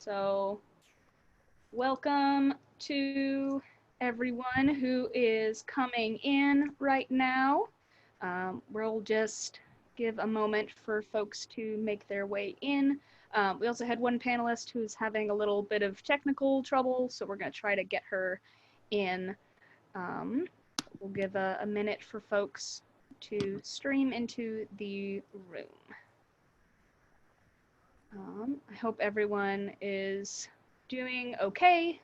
So welcome to everyone who is coming in right now. We'll just give a moment for folks to make their way in. We also had one panelist who's having a little bit of technical trouble, so we're going to try to get her in. We'll give a minute for folks to stream into the room. I hope everyone is doing okay,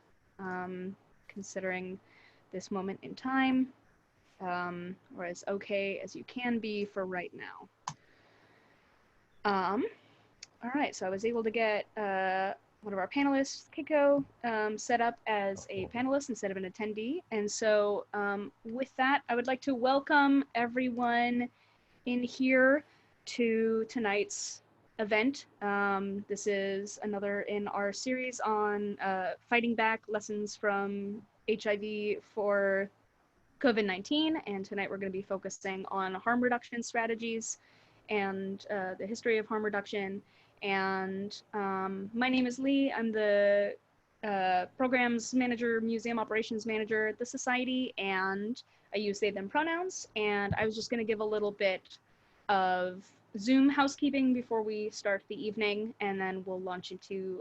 considering this moment in time, or as okay as you can be for right now. All right, so I was able to get one of our panelists, Keiko, set up as a panelist instead of an attendee. And so with that, I would like to welcome everyone in here to tonight's event. This is another in our series on fighting back lessons from HIV for COVID-19, and tonight we're going to be focusing on harm reduction strategies and the history of harm reduction. And my name is Leigh. I'm the programs manager, museum operations manager at the Society, and I use they, them pronouns. And I was just going to give a little bit of Zoom housekeeping before we start the evening, and then we'll launch into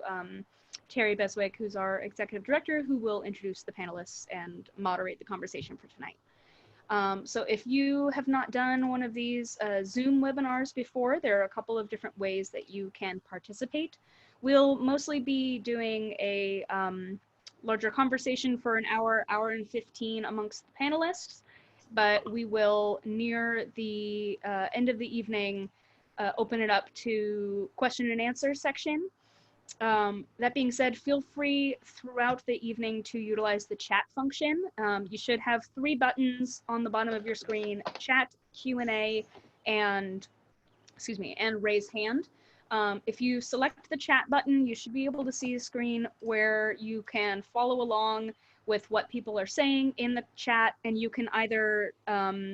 Terry Beswick, who's our executive director, who will introduce the panelists and moderate the conversation for tonight. So if you have not done one of these Zoom webinars before, there are a couple of different ways that you can participate. We'll mostly be doing a larger conversation for an hour, hour and 15 amongst the panelists, but we will, near the end of the evening, open it up to question and answer section. That being said, feel free throughout the evening to utilize the chat function. You should have 3 buttons on the bottom of your screen: chat, Q&A, and raise hand. If you select the chat button, you should be able to see a screen where you can follow along with what people are saying in the chat, and you can either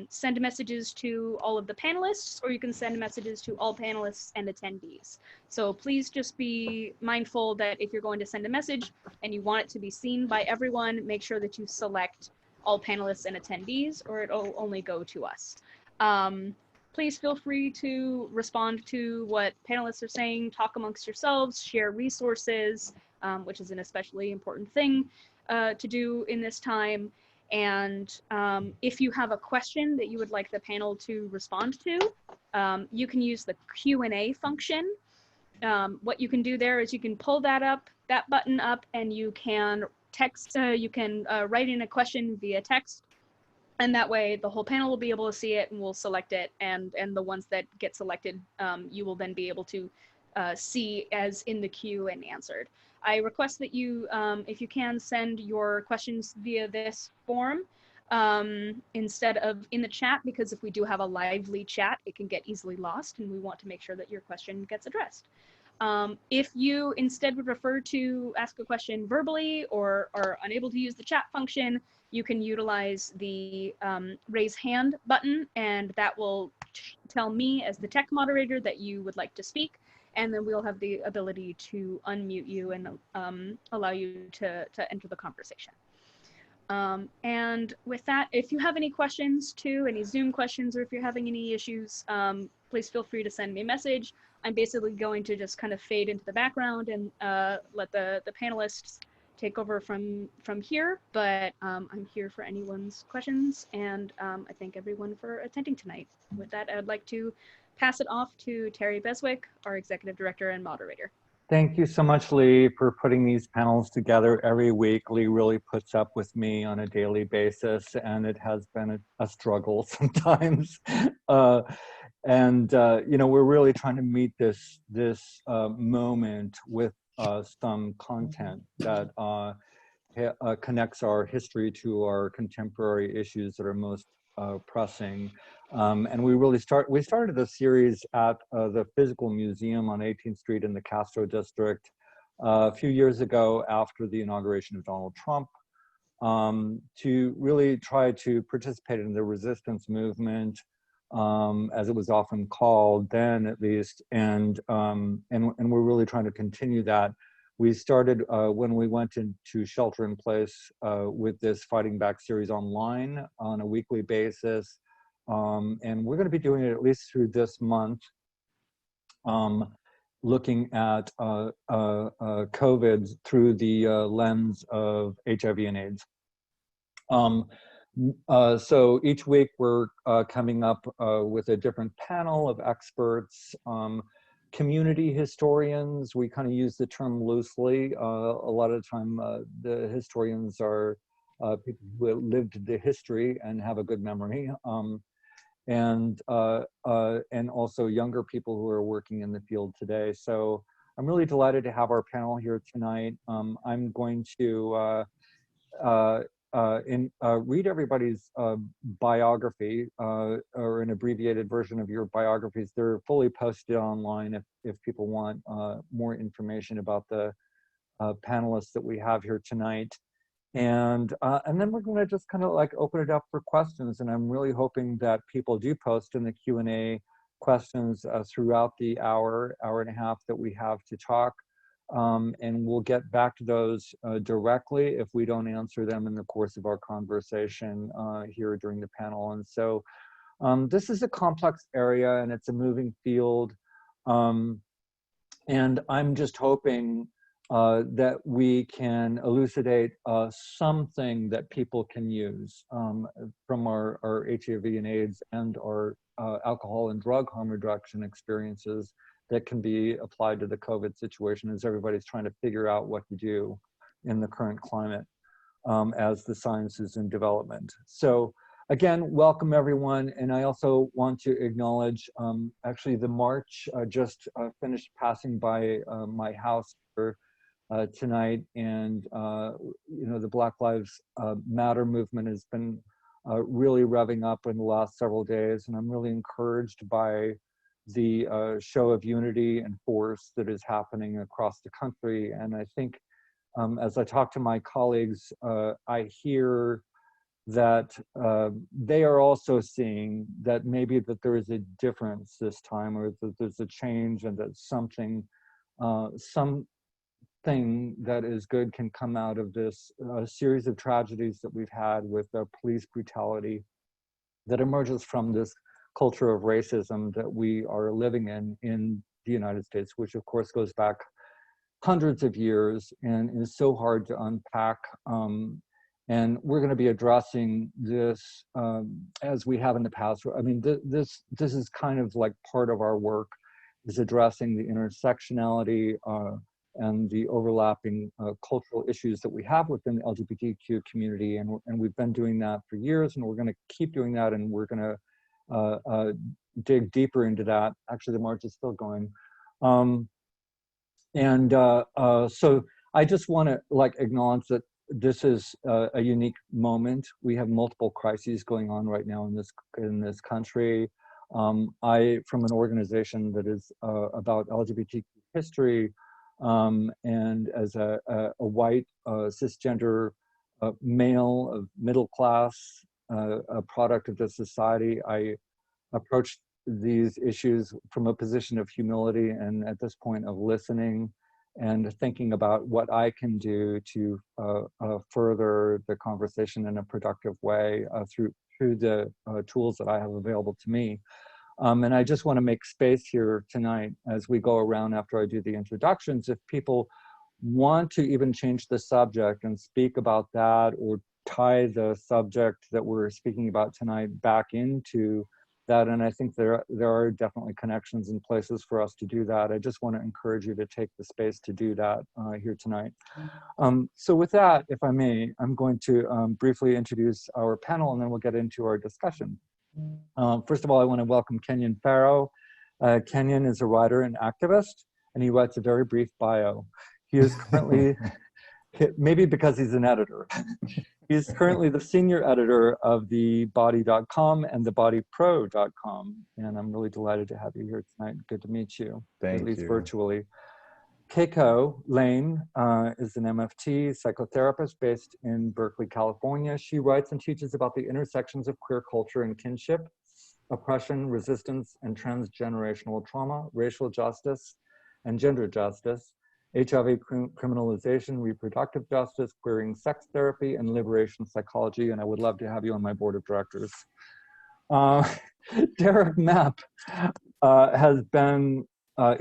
send messages to all of the panelists, or you can send messages to all panelists and attendees. So please just be mindful that if you're going to send a message and you want it to be seen by everyone, make sure that you select all panelists and attendees, or it'll only go to us. Please feel free to respond to what panelists are saying, talk amongst yourselves, share resources, which is an especially important thing to do in this time. And if you have a question that you would like the panel to respond to, you can use the Q&A function. What you can do there is you can pull that button up, and you can text, you can write in a question via text. And that way the whole panel will be able to see it, and we'll select it. And the ones that get selected, you will then be able to see as in the queue and answered. I request that you, if you can, send your questions via this form instead of in the chat, because if we do have a lively chat, it can get easily lost, and we want to make sure that your question gets addressed. If you instead would prefer to ask a question verbally or are unable to use the chat function, you can utilize the raise hand button, and that will tell me as the tech moderator that you would like to speak, and then we'll have the ability to unmute you and allow you to enter the conversation. And with that, if you have any questions too, any Zoom questions, or if you're having any issues, please feel free to send me a message. I'm basically going to just kind of fade into the background and let the panelists take over from here, but I'm here for anyone's questions, and I thank everyone for attending tonight. With that, I'd like to pass it off to Terry Beswick, our executive director and moderator. Thank you so much, Leigh, for putting these panels together every week. Leigh really puts up with me on a daily basis, and it has been a struggle sometimes. You know, we're really trying to meet this moment with some content that connects our history to our contemporary issues that are most pressing. And we started a series at the Physical Museum on 18th Street in the Castro District a few years ago after the inauguration of Donald Trump, to really try to participate in the resistance movement, as it was often called then, at least, and we're really trying to continue that We started when we went into shelter in place with this Fighting Back series online on a weekly basis. And we're going to be doing it at least through this month, looking at COVID through the lens of HIV and AIDS. So each week we're coming up with a different panel of experts, community historians. We kind of use the term loosely. A lot of the time the historians are people who lived the history and have a good memory. And also younger people who are working in the field today. So I'm really delighted to have our panel here tonight. I'm going to read everybody's biography or an abbreviated version of your biographies. They're fully posted online if people want more information about the panelists that we have here tonight. And then we're going to just kind of like open it up for questions. And I'm really hoping that people do post in the Q&A questions throughout the hour and a half that we have to talk. And we'll get back to those directly if we don't answer them in the course of our conversation here during the panel. And so this is a complex area and it's a moving field. And I'm just hoping that we can elucidate something that people can use from our HIV and AIDS and our alcohol and drug harm reduction experiences that can be applied to the COVID situation as everybody's trying to figure out what to do in the current climate as the science is in development. So again, welcome everyone. And I also want to acknowledge actually the march just finished passing by my house here tonight. And you know, the Black Lives Matter movement has been really revving up in the last several days. And I'm really encouraged by the show of unity and force that is happening across the country. And I think as I talk to my colleagues, I hear that they are also seeing that maybe that there is a difference this time, or that there's a change, and that something that is good can come out of this series of tragedies that we've had with police brutality that emerges from this culture of racism that we are living in the United States, which of course goes back hundreds of years and is so hard to unpack. And we're going to be addressing this as we have in the past. I mean, this is kind of like part of our work, is addressing the intersectionality and the overlapping cultural issues that we have within the LGBTQ community. And we've been doing that for years, and we're going to keep doing that, and we're going to dig deeper into that. Actually, the march is still going. So I just want to like acknowledge that this is a unique moment. We have multiple crises going on right now in this country. I, from an organization that is about LGBTQ history, and as a white cisgender male of middle class, a product of this society, I approached these issues from a position of humility and at this point of listening and thinking about what I can do to further the conversation in a productive way through the tools that I have available to me. And I just want to make space here tonight as we go around after I do the introductions. If people want to even change the subject and speak about that, or tie the subject that we're speaking about tonight back into that, and I think there are definitely connections and places for us to do that. I just want to encourage you to take the space to do that here tonight. So with that, if I may, I'm going to briefly introduce our panel, and then we'll get into our discussion. First of all, I want to welcome Kenyon Farrow. Kenyon is a writer and activist, and he writes a very brief bio. He is currently, maybe because he's an editor, he's currently the senior editor of thebody.com and thebodypro.com. And I'm really delighted to have you here tonight. Good to meet you, Thank at least you. virtually. Keiko Lane is an MFT psychotherapist based in Berkeley, California. She writes and teaches about the intersections of queer culture and kinship, oppression, resistance, and transgenerational trauma, racial justice, and gender justice. HIV criminalization, reproductive justice, queering sex therapy, and liberation psychology. And I would love to have you on my board of directors. Derrick Mapp has been,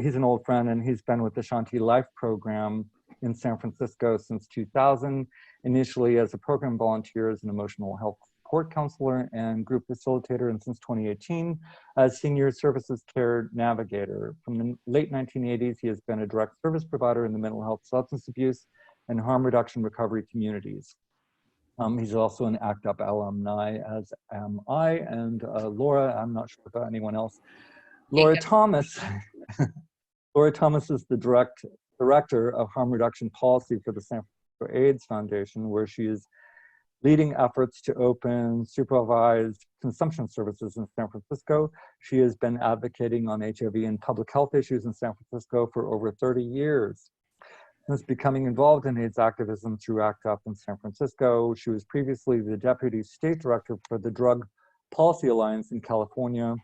he's an old friend, and he's been with the Shanti Life program in San Francisco since 2000, initially as a program volunteer as an emotional health support counselor and group facilitator, and since 2018 as senior services care navigator. From the late 1980s, he has been a direct service provider in the mental health, substance abuse, and harm reduction recovery communities. He's also an ACT UP alumni, as am I, and Laura, I'm not sure about anyone else. Laura Thomas, Laura Thomas is the director of harm reduction policy for the San Francisco AIDS Foundation, where she is leading efforts to open supervised consumption services in San Francisco. She has been advocating on HIV and public health issues in San Francisco for over 30 years. Since becoming involved in AIDS activism through ACT UP in San Francisco, she was previously the Deputy State Director for the Drug Policy Alliance in California,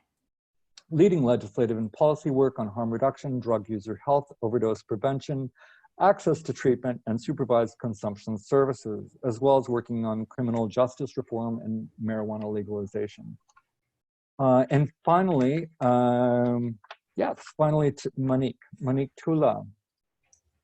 leading legislative and policy work on harm reduction, drug user health, overdose prevention, access to treatment, and supervised consumption services, as well as working on criminal justice reform and marijuana legalization. And finally, Monique Tula.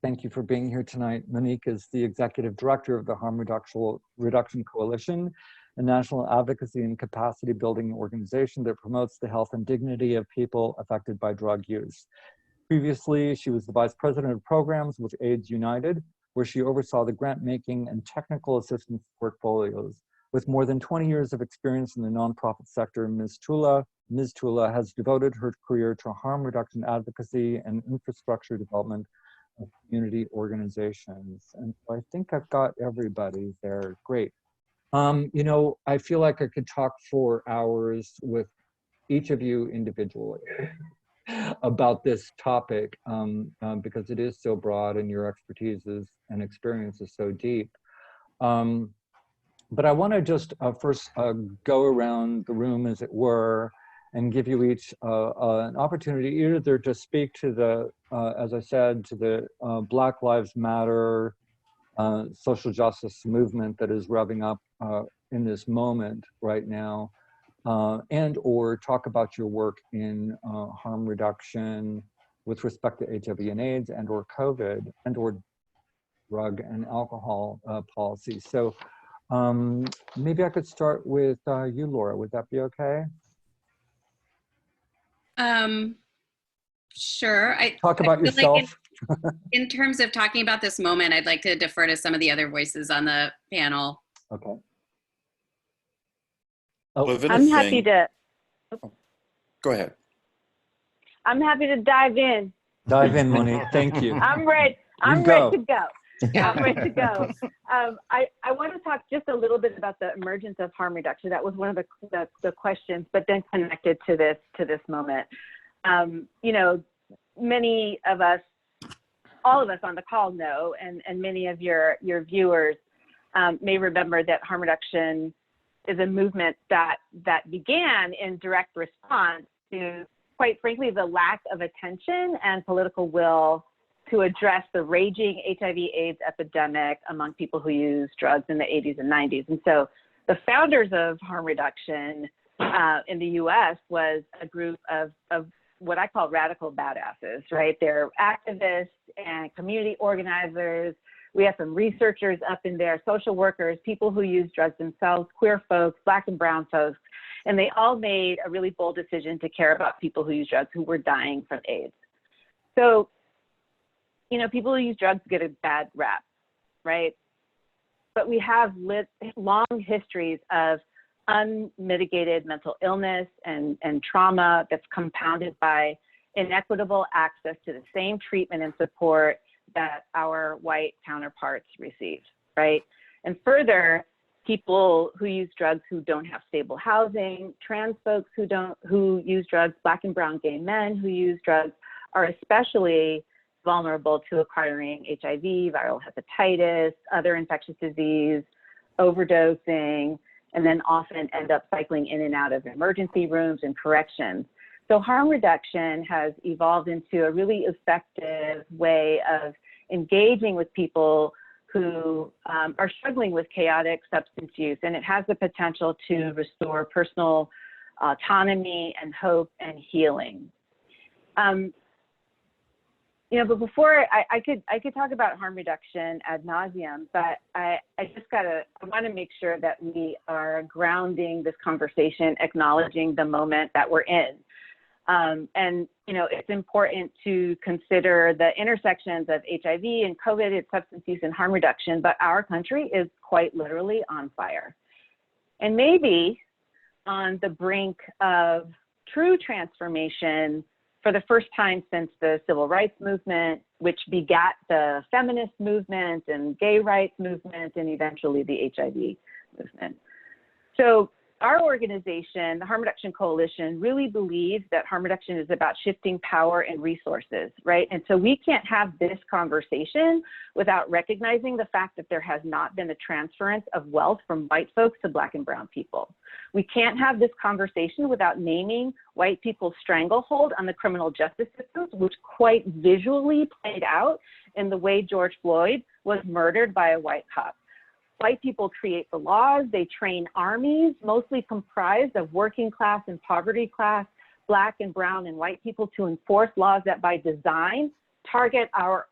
Thank you for being here tonight. Monique is the Executive Director of the Harm Reduction Coalition, a national advocacy and capacity building organization that promotes the health and dignity of people affected by drug use. Previously, she was the Vice President of Programs with AIDS United, where she oversaw the grant making and technical assistance portfolios. With more than 20 years of experience in the nonprofit sector, Ms. Tula has devoted her career to harm reduction advocacy and infrastructure development of community organizations. And so I think I've got everybody there. Great. You know, I feel like I could talk for hours with each of you individually about this topic because it is so broad and your expertise and experience is so deep. But I want to just first go around the room, as it were, and give you each an opportunity either to speak to the, as I said, to the Black Lives Matter social justice movement that is revving up in this moment right now, and or talk about your work in harm reduction with respect to HIV and AIDS and or COVID and or drug and alcohol policy. So maybe I could start with you, Laura. Would that be okay? Sure. Talk about yourself. Like in terms of talking about this moment, I'd like to defer to some of the other voices on the panel. Okay. Oh, I'm happy to. Go ahead. I'm happy to dive in. Dive in, Monique. Thank you. I'm ready. I'm ready to go. Yeah. I'm ready to go. I want to talk just a little bit about the emergence of harm reduction. That was one of the questions, but then connected to this moment. You know, many of us, all of us on the call know, and many of your viewers may remember that harm reduction is a movement that began in direct response to, quite frankly, the lack of attention and political will to address the raging HIV/AIDS epidemic among people who use drugs in the 80s and 90s. And so the founders of harm reduction in the US was a group of what I call radical badasses, right? They're activists and community organizers. We have some researchers up in there, social workers, people who use drugs themselves, queer folks, Black and brown folks, and they all made a really bold decision to care about people who use drugs who were dying from AIDS. So, you know, people who use drugs get a bad rap, right? But we have long histories of unmitigated mental illness and trauma that's compounded by inequitable access to the same treatment and support that our white counterparts receive, right? And further, people who use drugs who don't have stable housing, trans folks who use drugs, Black and brown gay men who use drugs are especially vulnerable to acquiring HIV, viral hepatitis, other infectious disease, overdosing, and then often end up cycling in and out of emergency rooms and corrections. So harm reduction has evolved into a really effective way of engaging with people who are struggling with chaotic substance use, and it has the potential to restore personal autonomy and hope and healing. You know, but before I could talk about harm reduction ad nauseum, but I want to make sure that we are grounding this conversation, acknowledging the moment that we're in. And, you know, it's important to consider the intersections of HIV and COVID and substance use and harm reduction, but our country is quite literally on fire. And maybe on the brink of true transformation for the first time since the civil rights movement, which begat the feminist movement and gay rights movement and eventually the HIV movement. So our organization, the Harm Reduction Coalition, really believes that harm reduction is about shifting power and resources, right? And so we can't have this conversation without recognizing the fact that there has not been a transference of wealth from white folks to Black and brown people. We can't have this conversation without naming white people's stranglehold on the criminal justice systems, which quite visually played out in the way George Floyd was murdered by a white cop. White people create the laws, they train armies, mostly comprised of working class and poverty class, Black and brown and white people, to enforce laws that by design target our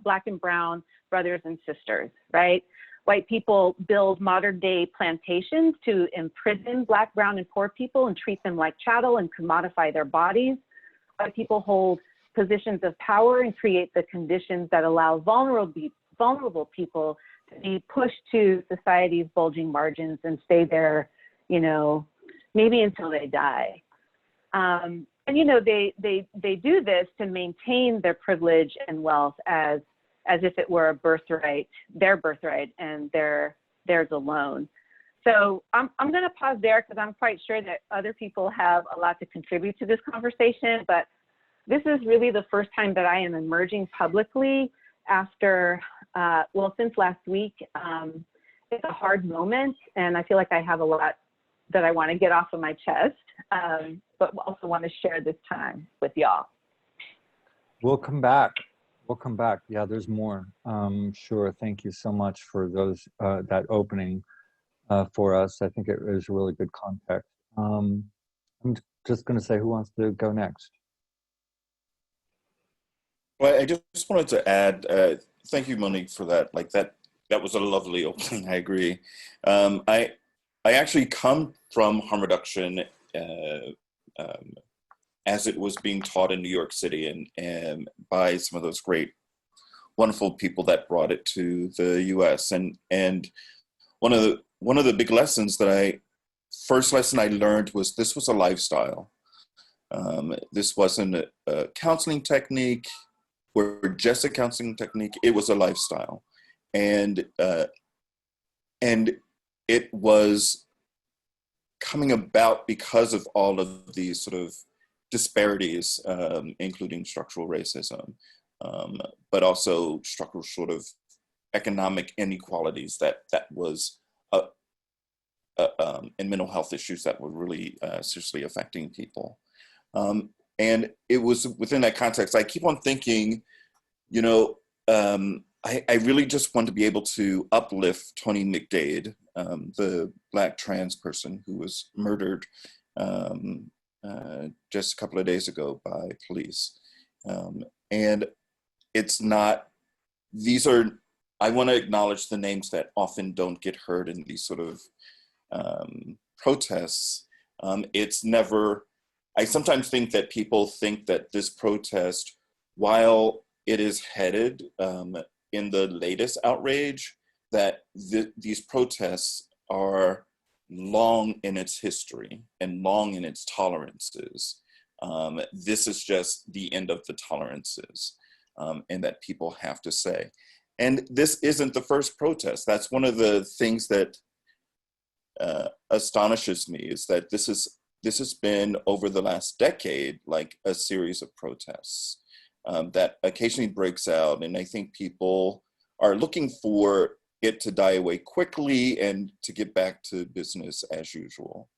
Black and brown brothers and sisters, right? White people build modern day plantations to imprison Black, brown, and poor people and treat them like chattel and commodify their bodies. White people hold positions of power and create the conditions that allow vulnerable people to be pushed to society's bulging margins and stay there, you know, maybe until they die. And, you know, they do this to maintain their privilege and wealth as if it were a birthright, their birthright, and theirs alone. So I'm going to pause there because I'm quite sure that other people have a lot to contribute to this conversation, but this is really the first time that I am emerging publicly after, well, since last week. It's a hard moment, and I feel like I have a lot that I want to get off of my chest, but also want to share this time with y'all. We'll come back. We'll come back. Yeah, there's more. Sure. Thank you so much for those that opening for us. I think it was really good context. I'm just going to say, who wants to go next? Well, I just wanted to add, thank you, Monique, for that. Like that was a lovely opening. I agree. I actually come from harm reduction as it was being taught in New York City and by some of those great, wonderful people that brought it to the U.S. And one of the big lessons first lesson I learned was this was a lifestyle. This wasn't a counseling technique or just a counseling technique. It was a lifestyle, and it was coming about because of all of these sort of disparities, including structural racism, but also structural sort of economic inequalities that was and mental health issues that were really seriously affecting people. And it was within that context, I keep on thinking, you know, I really just want to be able to uplift Tony McDade, the Black trans person who was murdered just a couple of days ago by police. And it's not, I want to acknowledge the names that often don't get heard in these sort of protests. It's never, I sometimes think that people think that this protest, while it is headed in the latest outrage, that these protests are long in its history and long in its tolerances. This is just the end of the tolerances, and that people have to say. And this isn't the first protest. That's one of the things that astonishes me, is that this has been over the last decade, like a series of protests that occasionally breaks out. And I think people are looking for it to die away quickly and to get back to business as usual.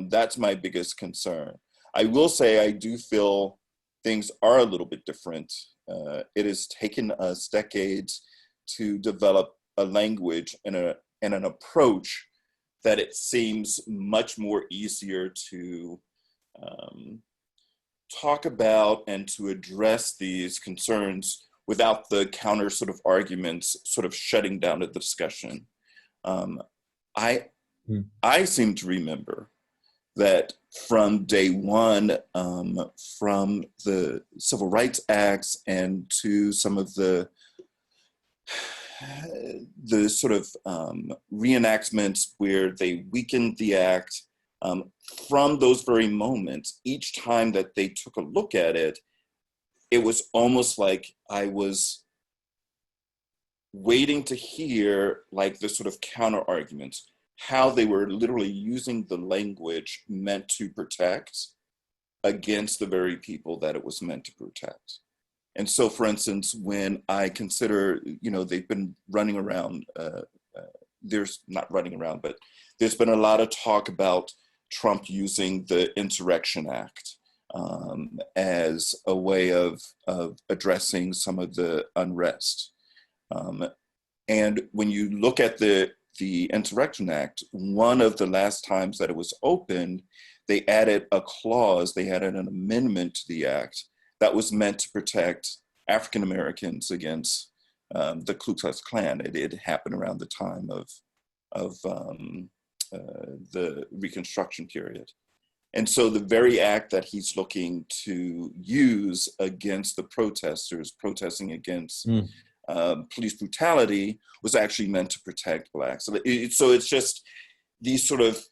That's my biggest concern. I will say I do feel things are a little bit different it has taken us decades to develop a language and an approach that it seems much more easier to talk about and to address these concerns without the counter sort of arguments sort of shutting down the discussion. I seem to remember that from day one, from the Civil Rights Acts and to some of the sort of reenactments where they weakened the act, from those very moments, each time that they took a look at it, it was almost like I was waiting to hear like the sort of counter arguments, how they were literally using the language meant to protect against the very people that it was meant to protect. And so, for instance, when I consider, they've been running around, there's not running around, but there's been a lot of talk about Trump using the Insurrection Act as a way of addressing some of the unrest. And when you look at the Insurrection Act, one of the last times that it was opened, they added a clause, they added an amendment to the act that was meant to protect African Americans against the Ku Klux Klan. It happened around the time of the Reconstruction period. And so the very act that he's looking to use against the protesters protesting against police brutality was actually meant to protect Blacks. So it's just these sort of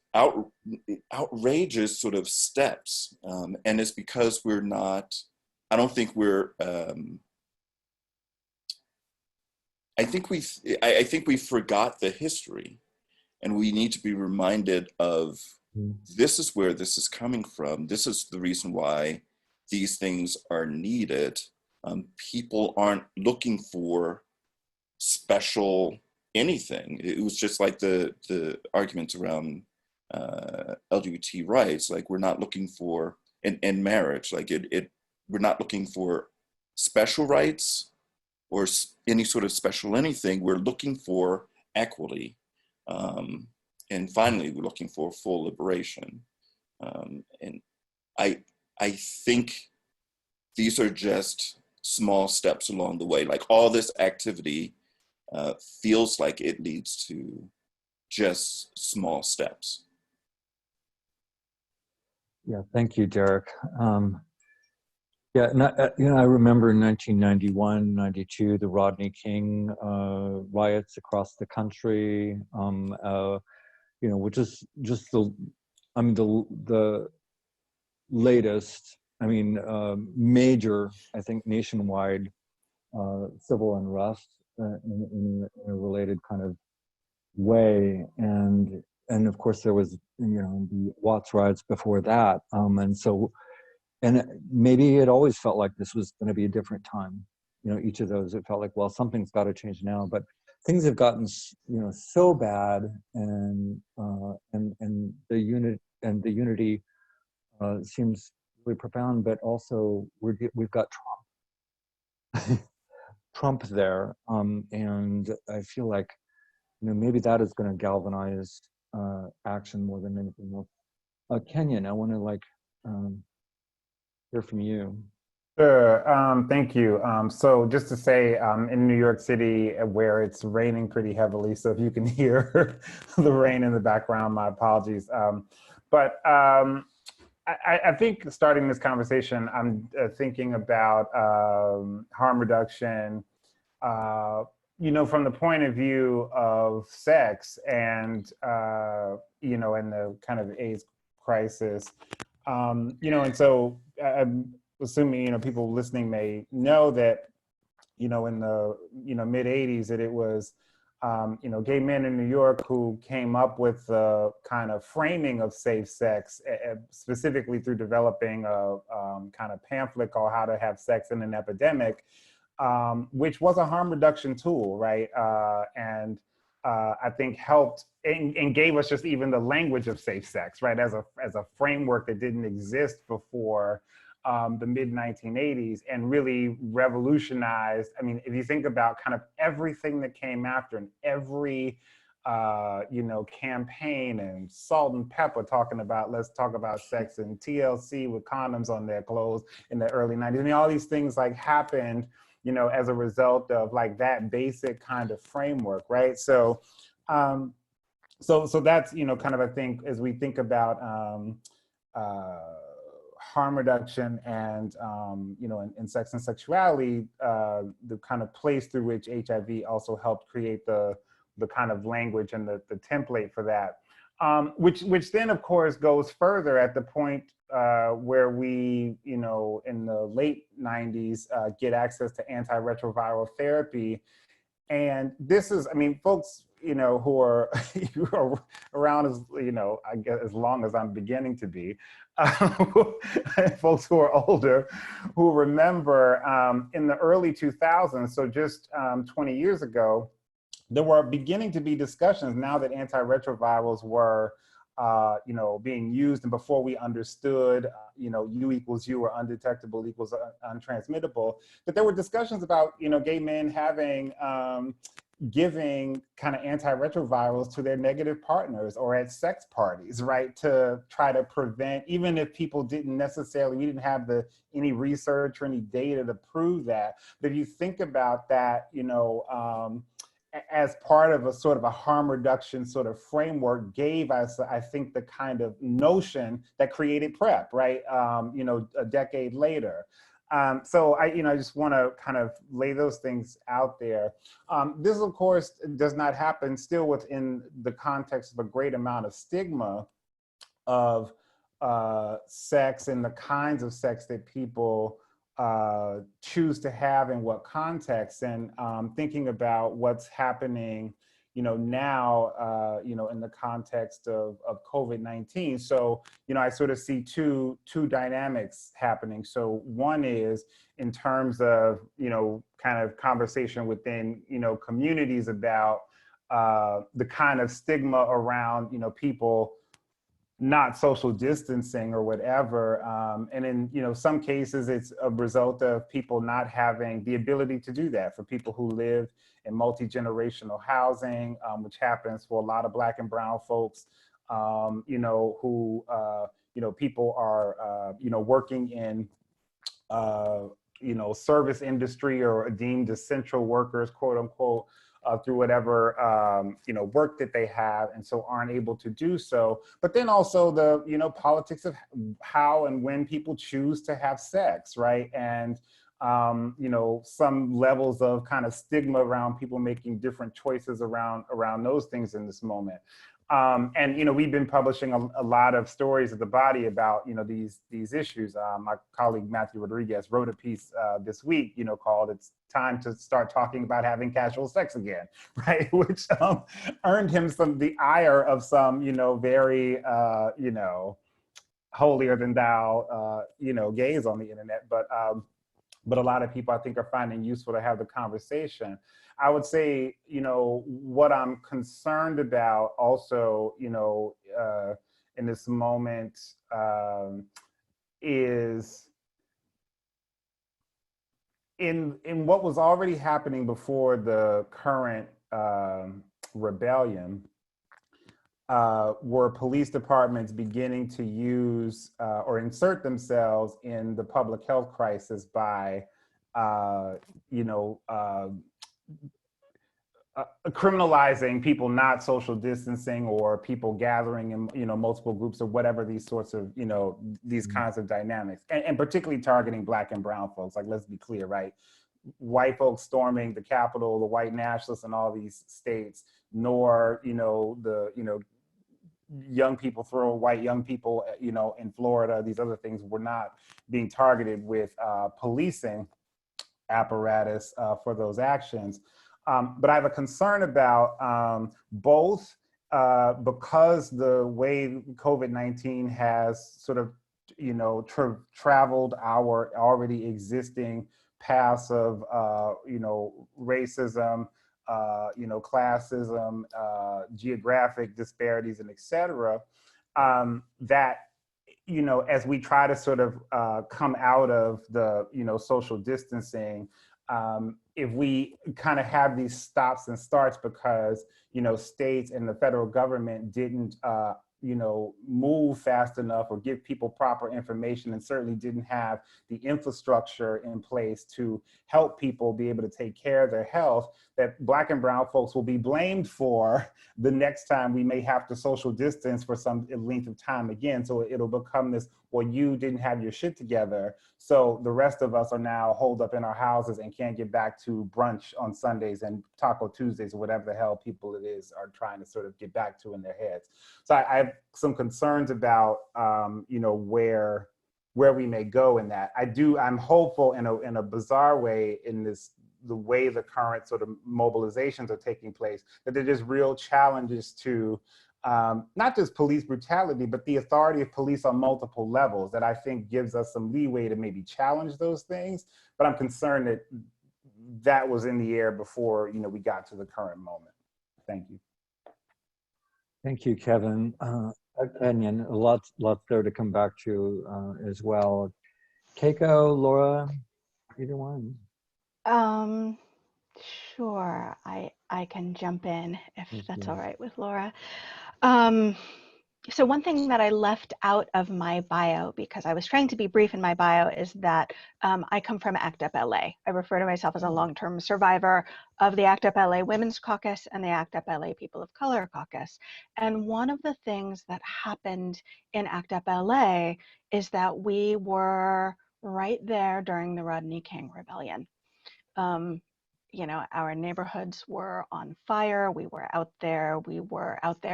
outrageous sort of steps. And it's because we're not, I don't think we're, I think we forgot the history, and we need to be reminded of this is where this is coming from. This is the reason why these things are needed. People aren't looking for special anything. It was just like the arguments around LGBT rights. Like, we're not looking for in marriage. Like we're not looking for special rights or any sort of special anything. We're looking for equity. And finally, we're looking for full liberation. And I think these are just small steps along the way. Like, all this activity feels like it leads to just small steps. Yeah, thank you, Derrick. Yeah, I remember in 1991, 92, the Rodney King riots across the country, which is just the latest, major, I think, nationwide civil unrest in a related kind of way. And of course there was, the Watts riots before that. And maybe it always felt like this was going to be a different time. Each of those, it felt like, well, something's got to change now. But things have gotten, so bad, and the unity seems really profound. But also, we've got Trump, Trump there, and I feel like, maybe that is going to galvanize action more than anything else. Kenyon, I want to hear from you. Sure. Thank you. So just to say, in New York City, where it's raining pretty heavily, so if you can hear the rain in the background, my apologies. But I think starting this conversation, I'm thinking about harm reduction, from the point of view of sex and, and the kind of AIDS crisis. And so I'm assuming, people listening may know that, in the, mid 80s, that it was, gay men in New York who came up with the kind of framing of safe sex, specifically through developing a kind of pamphlet called How to Have Sex in an Epidemic, which was a harm reduction tool, right? And I think helped and gave us just even the language of safe sex, right? As a framework that didn't exist before the mid 1980s and really revolutionized. I mean, if you think about kind of everything that came after and every campaign and Salt and Pepper talking about, let's talk about sex, and TLC with condoms on their clothes in the early 90s. I mean, all these things like happened, as a result of like that basic kind of framework, right? So, so that's, kind of, I think, as we think about harm reduction and, in sex and sexuality, the kind of place through which HIV also helped create the kind of language and the template for that, which then of course goes further at the point where we, in the late 90s, get access to antiretroviral therapy. And this is, I mean, folks, who are, who are around as, I guess as long as I'm beginning to be, folks who are older, who remember in the early 2000s, so just 20 years ago, there were beginning to be discussions now that antiretrovirals were, being used, and before we understood, U equals U or undetectable equals untransmittable, that there were discussions about, gay men having, giving kind of antiretrovirals to their negative partners or at sex parties, right? To try to prevent, even if people didn't necessarily, we didn't have any research or any data to prove that. But if you think about that, as part of a sort of a harm reduction sort of framework, gave us, I think, the kind of notion that created PrEP, right? A decade later. So I just want to kind of lay those things out there. This, of course, does not happen still within the context of a great amount of stigma of sex and the kinds of sex that people choose to have in what context, and thinking about what's happening, now, in the context of COVID-19. So, I sort of see two dynamics happening. So one is in terms of, kind of conversation within, communities about the kind of stigma around, people not social distancing or whatever. And in, some cases, it's a result of people not having the ability to do that. For people who live in multi-generational housing, which happens for a lot of Black and brown folks, who, people are, working in, service industry or deemed essential workers, quote unquote, through whatever, work that they have, and so aren't able to do so. But then also the, politics of how and when people choose to have sex, right? And, some levels of kind of stigma around people making different choices around those things in this moment. And, we've been publishing a lot of stories of the body about, these issues. My colleague, Matthew Rodriguez, wrote a piece this week, called "It's Time to Start Talking About Having Casual Sex Again," right? Which earned him the ire of some, very, holier than thou, gays on the internet. But a lot of people, I think, are finding useful to have the conversation. I would say, what I'm concerned about also, in this moment, is in what was already happening before the current rebellion, were police departments beginning to use or insert themselves in the public health crisis by, criminalizing people not social distancing or people gathering in, multiple groups or whatever, these sorts of, these kinds of dynamics, and particularly targeting Black and brown folks. Like, let's be clear, right? White folks storming the Capitol, the white nationalists in all these states, nor, young people, white young people, in Florida, these other things were not being targeted with policing apparatus for those actions. But I have a concern about both because the way COVID-19 has sort of, traveled our already existing paths of, racism, classism, geographic disparities, and et cetera, that you know, as we try to sort of come out of the, you know, social distancing, if we kind of have these stops and starts because, you know, states and the federal government didn't, you know, move fast enough or give people proper information, and certainly didn't have the infrastructure in place to help people be able to take care of their health, that Black and brown folks will be blamed for the next time we may have to social distance for some length of time again. So it'll become this, well, you didn't have your shit together, so the rest of us are now holed up in our houses and can't get back to brunch on Sundays and Taco Tuesdays or whatever the hell people it is are trying to sort of get back to in their heads. So I have some concerns about, you know, where we may go in that. I'm hopeful in a bizarre way in this, the way the current sort of mobilizations are taking place, that there's just real challenges to not just police brutality, but the authority of police on multiple levels that I think gives us some leeway to maybe challenge those things. But I'm concerned that that was in the air before, you know, we got to the current moment. Thank you. Thank you, Kevin. Kenyon, lots there to come back to as well. Keiko, Laura, either one. Sure, I can jump in if that's all right with Laura. So one thing that I left out of my bio, because I was trying to be brief in my bio, is that I come from ACT UP LA. I refer to myself as a long-term survivor of the ACT UP LA Women's Caucus and the ACT UP LA People of Color Caucus. And one of the things that happened in ACT UP LA is that we were right there during the Rodney King Rebellion. You know, our neighborhoods were on fire. We were out there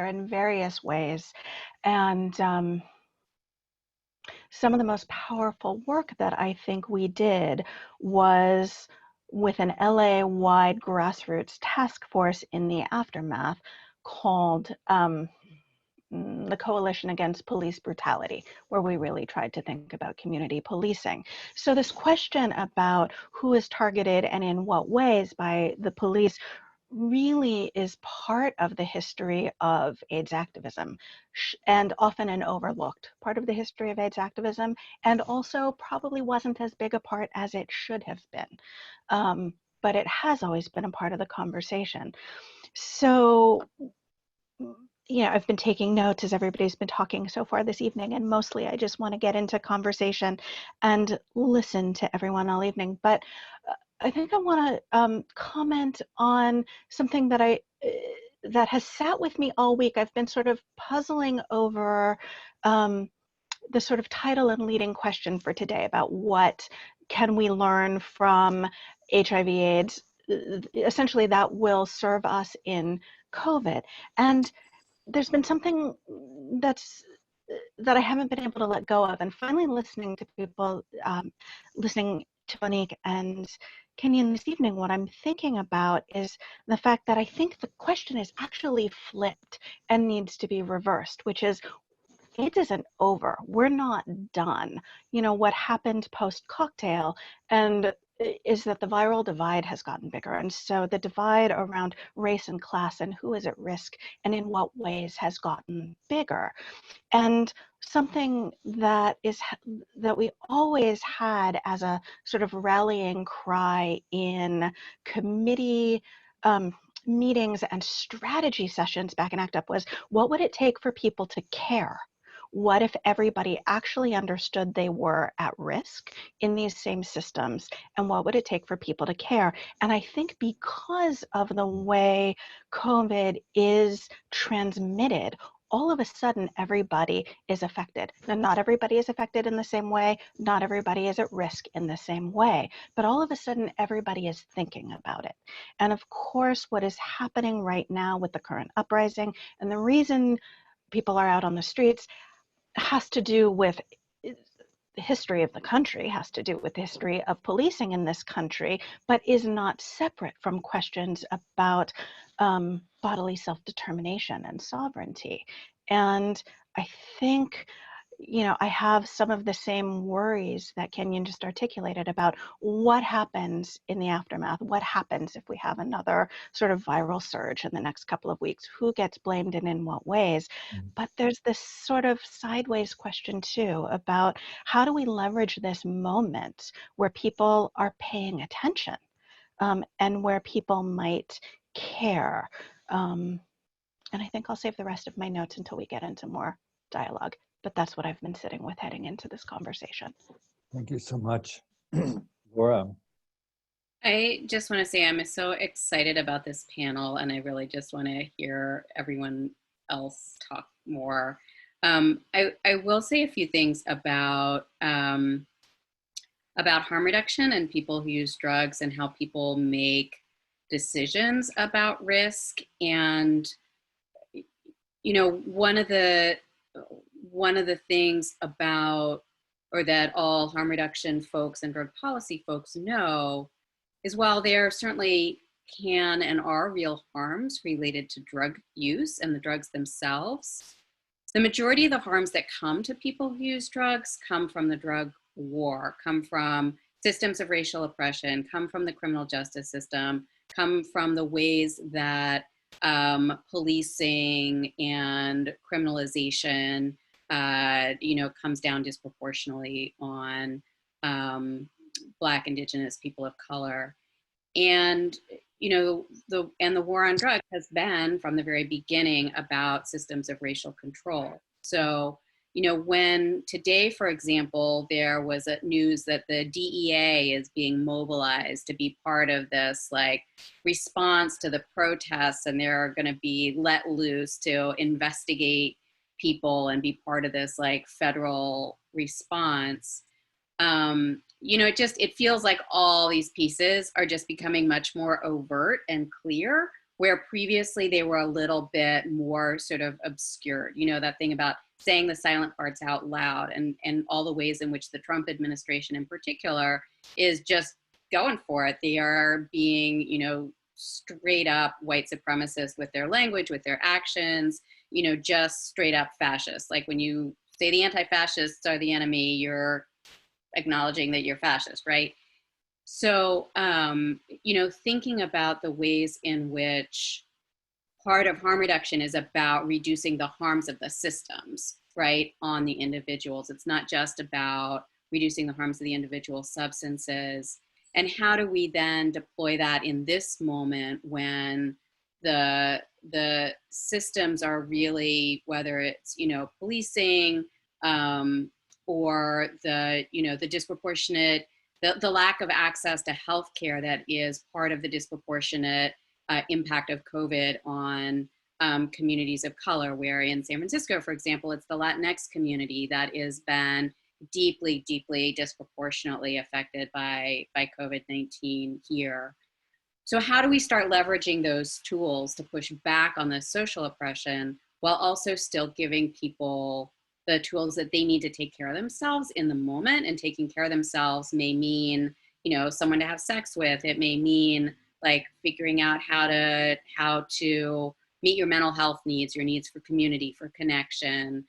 in various ways. And some of the most powerful work that I think we did was with an LA-wide grassroots task force in the aftermath called the Coalition Against Police Brutality, where we really tried to think about community policing. So this question about who is targeted and in what ways by the police really is part of the history of AIDS activism, and often an overlooked part of the history of AIDS activism, and also probably wasn't as big a part as it should have been. But it has always been a part of the conversation. So, you know, I've been taking notes as everybody's been talking so far this evening, and mostly I just want to get into conversation and listen to everyone all evening. But I think I want to comment on something that that has sat with me all week. I've been sort of puzzling over the sort of title and leading question for today about what can we learn from HIV/AIDS, essentially that will serve us in COVID. And there's been something that I haven't been able to let go of, and finally listening to people, listening to Monique and Kenyon this evening, what I'm thinking about is the fact that I think the question is actually flipped and needs to be reversed, which is, it isn't over. We're not done. You know, what happened post-cocktail and is that the viral divide has gotten bigger. And so the divide around race and class and who is at risk and in what ways has gotten bigger. And something that we always had as a sort of rallying cry in committee meetings and strategy sessions back in ACT UP was, what would it take for people to care? What if everybody actually understood they were at risk in these same systems? And what would it take for people to care? And I think because of the way COVID is transmitted, all of a sudden everybody is affected. Now, not everybody is affected in the same way. Not everybody is at risk in the same way. But all of a sudden everybody is thinking about it. And of course, what is happening right now with the current uprising and the reason people are out on the streets has to do with the history of the country, has to do with the history of policing in this country, but is not separate from questions about bodily self-determination and sovereignty. And I think, you know, I have some of the same worries that Kenyon just articulated about what happens in the aftermath. What happens if we have another sort of viral surge in the next couple of weeks? Who gets blamed and in what ways? But there's this sort of sideways question too about how do we leverage this moment where people are paying attention, and where people might care. And I think I'll save the rest of my notes until we get into more dialogue. But that's what I've been sitting with heading into this conversation. Thank you so much. Laura. I just want to say I'm so excited about this panel, and I really just want to hear everyone else talk more. I will say a few things about harm reduction and people who use drugs and how people make decisions about risk. And you know, one of the things about, or that all harm reduction folks and drug policy folks know, is while there certainly can and are real harms related to drug use and the drugs themselves, the majority of the harms that come to people who use drugs come from the drug war, come from systems of racial oppression, come from the criminal justice system, come from the ways that policing and criminalization, you know, comes down disproportionately on Black, Indigenous, people of color. And, you know, the war on drugs has been from the very beginning about systems of racial control. So, you know, when today, for example, there was news that the DEA is being mobilized to be part of this like response to the protests, and they're going to be let loose to investigate people and be part of this like federal response. You know, it feels like all these pieces are just becoming much more overt and clear, where previously they were a little bit more sort of obscured. You know, that thing about saying the silent parts out loud, and all the ways in which the Trump administration in particular is just going for it. They are being, you know, straight up white supremacists with their language, with their actions, you know, just straight up fascists. Like when you say the anti-fascists are the enemy, you're acknowledging that you're fascist, right? So, you know, thinking about the ways in which part of harm reduction is about reducing the harms of the systems, right, on the individuals. It's not just about reducing the harms of the individual substances. And how do we then deploy that in this moment when the systems are really, whether it's, you know, policing, or the, you know, the disproportionate, the lack of access to healthcare that is part of the disproportionate impact of COVID on communities of color, where in San Francisco, for example, it's the Latinx community that has been deeply, deeply disproportionately affected by COVID-19 here. So how do we start leveraging those tools to push back on the social oppression while also still giving people the tools that they need to take care of themselves in the moment? And taking care of themselves may mean, you know, someone to have sex with. It may mean like figuring out how to meet your mental health needs, your needs for community, for connection.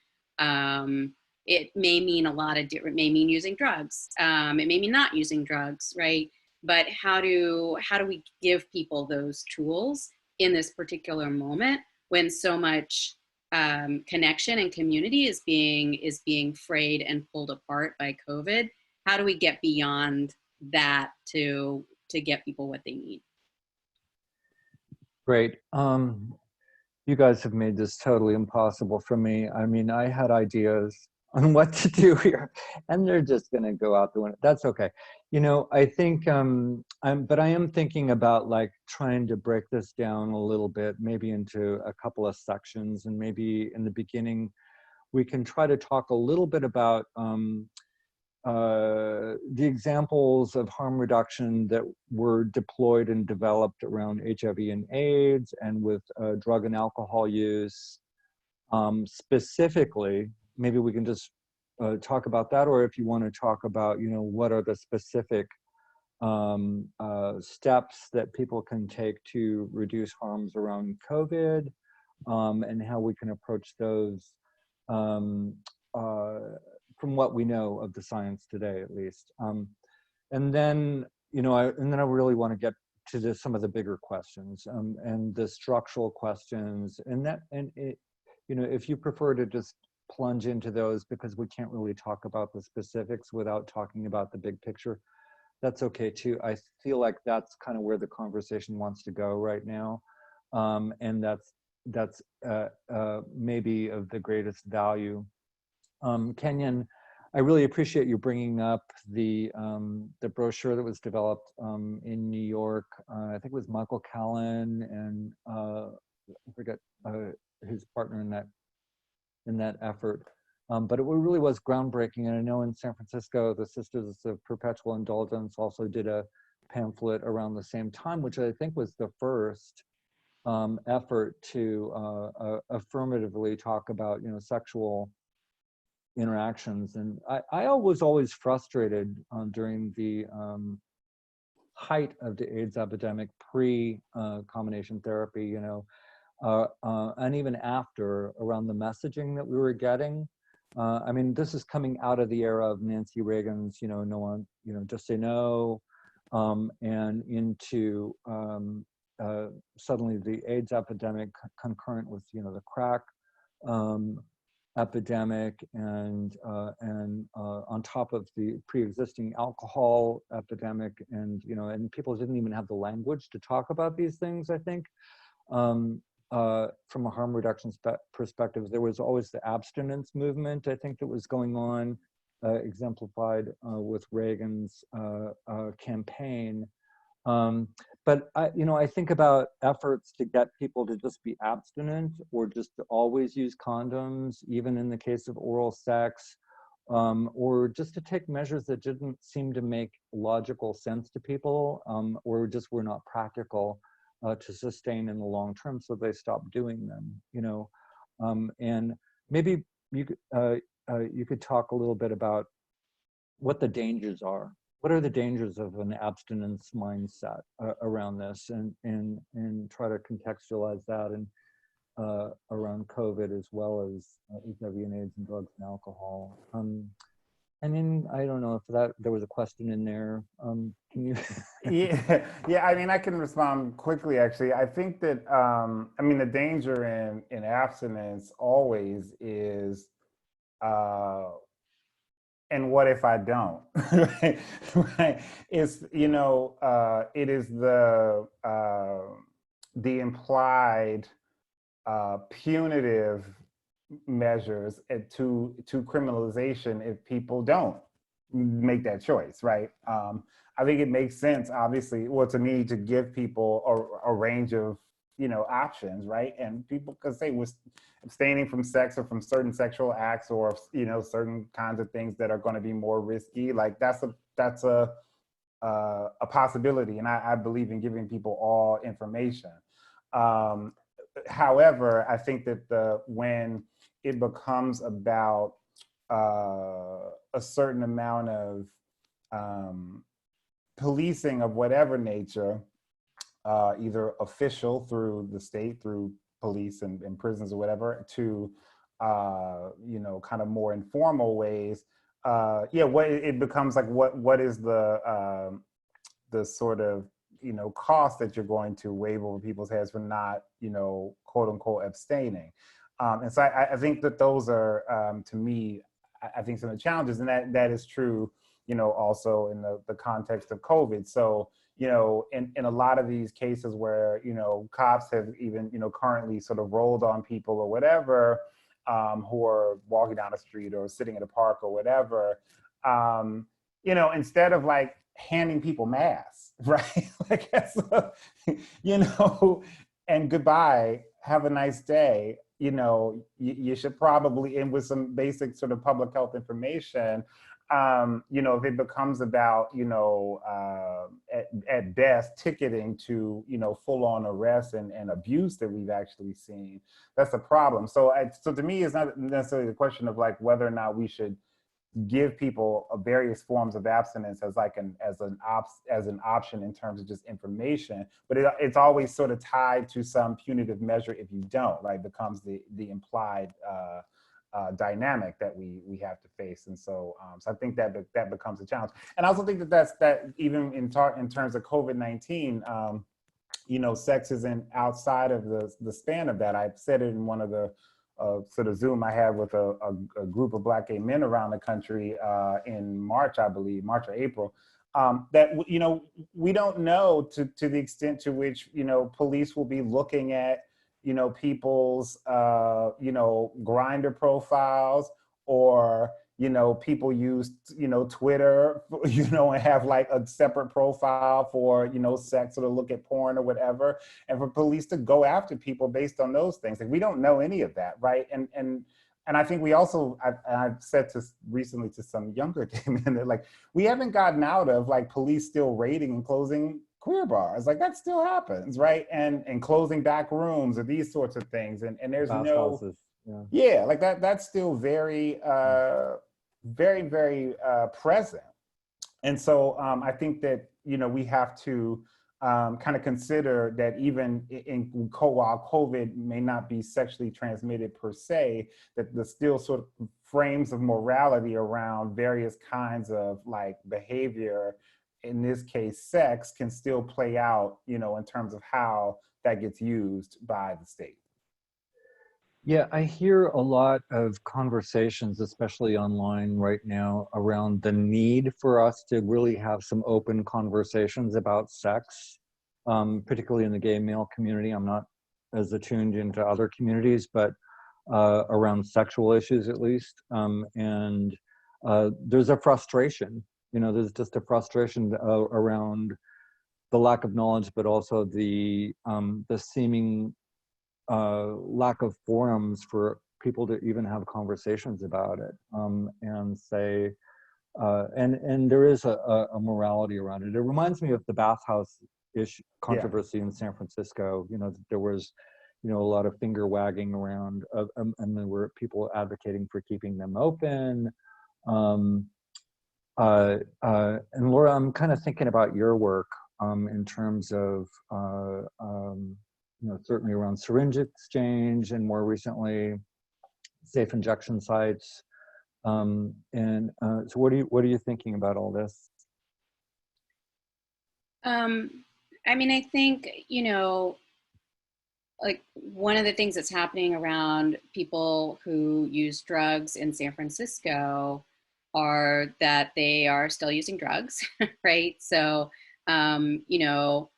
It may mean a lot of different, may mean using drugs. It may mean not using drugs, right? But how do we give people those tools in this particular moment when so much connection and community is being frayed and pulled apart by COVID? How do we get beyond that to get people what they need? Great. You guys have made this totally impossible for me. I mean, I had ideas on what to do here, and they're just going to go out the window. That's okay. You know, I think, but I am thinking about like trying to break this down a little bit, maybe into a couple of sections, and maybe in the beginning, we can try to talk a little bit about the examples of harm reduction that were deployed and developed around HIV and AIDS and with drug and alcohol use. Specifically, maybe we can just talk about that, or if you want to talk about, you know, what are the specific steps that people can take to reduce harms around COVID, and how we can approach those from what we know of the science today, at least. And then, I really want to get to some of the bigger questions and the structural questions, if you prefer to just plunge into those, because we can't really talk about the specifics without talking about the big picture, that's okay too. I feel like that's kind of where the conversation wants to go right now, and that's maybe of the greatest value. Kenyon, I really appreciate you bringing up the brochure that was developed in New York. I think it was Michael Callan and I forget his partner in that effort. But it really was groundbreaking. And I know in San Francisco, the Sisters of Perpetual Indulgence also did a pamphlet around the same time, which I think was the first effort to affirmatively talk about, sexual interactions. And I was always frustrated during the height of the AIDS epidemic, pre-combination therapy, and even after, around the messaging that we were getting. I mean, this is coming out of the era of Nancy Reagan's, no one, just say no, and into suddenly the AIDS epidemic concurrent with, the crack epidemic, and on top of the pre-existing alcohol epidemic, and people didn't even have the language to talk about these things, I think. From a harm reduction perspective, there was always the abstinence movement, I think, that was going on, exemplified with Reagan's campaign. But I think about efforts to get people to just be abstinent, or just to always use condoms, even in the case of oral sex, or just to take measures that didn't seem to make logical sense to people, or just were not practical to sustain in the long term, so they stopped doing them. And maybe you could talk a little bit about what the dangers are. What are the dangers of an abstinence mindset around this, and try to contextualize that and around COVID, as well as HIV and AIDS and drugs and alcohol. And then I don't know if there was a question in there. Can you? yeah. I mean, I can respond quickly. Actually, I think that the danger in abstinence always is, and what if I don't? Right? It's it is the implied punitive measures to criminalization if people don't make that choice, right? I think it makes sense, obviously, to me, to give people a range of options, right? And people could say we're abstaining from sex or from certain sexual acts, or certain kinds of things that are going to be more risky. Like that's a possibility, and I believe in giving people all information. However, I think that when it becomes about a certain amount of policing of whatever nature, either official through the state, through police and prisons or whatever, to kind of more informal ways, what it becomes like, what is the sort of cost that you're going to wave over people's heads for not quote unquote abstaining. And so I think that those are to me, I think, some of the challenges, and that is true also in the context of COVID. So in a lot of these cases where cops have even currently sort of rolled on people or whatever, who are walking down the street or sitting in a park or whatever, instead of like handing people masks, right? Like, and goodbye, have a nice day. You should probably end with some basic sort of public health information. If it becomes about, at best, ticketing to, full-on arrest and abuse that we've actually seen, that's a problem. So to me, it's not necessarily the question of like whether or not we should give people various forms of abstinence as an option in terms of just information, but it's always sort of tied to some punitive measure if you don't, right? Becomes the implied dynamic that we have to face. And so, so I think that that becomes a challenge. And I also think that even in terms of COVID-19, you know, sex isn't outside of the span of that. I said it in one of the sort of Zoom I had with a group of Black gay men around the country in March, I believe, March or April, that, you know, we don't know to the extent to which, you know, police will be looking at, you know, people's, you know, Grindr profiles, or, you know, people use, you know, Twitter, you know, and have like a separate profile for, you know, sex, or to look at porn or whatever. And for police to go after people based on those things. Like, we don't know any of that, right? And I think we also, I've said recently to some younger gay men that, like, we haven't gotten out of like police still raiding and closing queer bars. Like, that still happens, right? And closing back rooms or these sorts of things. And there's Bathhouses. yeah, like that's still very, very present. And so I think that, you know, we have to kind of consider that even while COVID may not be sexually transmitted per se, that the still sort of frames of morality around various kinds of like behavior, in this case, sex, can still play out, you know, in terms of how that gets used by the state. Yeah, I hear a lot of conversations, especially online right now, around the need for us to really have some open conversations about sex, particularly in the gay male community. I'm not as attuned into other communities, but around sexual issues at least. And there's a frustration, you know, there's just a frustration around the lack of knowledge, but also the seeming lack of forums for people to even have conversations about it, and say, and there is a morality around it. It reminds me of the bathhouse issue controversy in San Francisco. You know, there was, you know, a lot of finger wagging around, and there were people advocating for keeping them open. And Laura, I'm kind of thinking about your work in terms of you know, certainly around syringe exchange, and more recently, safe injection sites. So what are you thinking about all this? I mean, I think, you know, like one of the things that's happening around people who use drugs in San Francisco are that they are still using drugs, right? So, you know,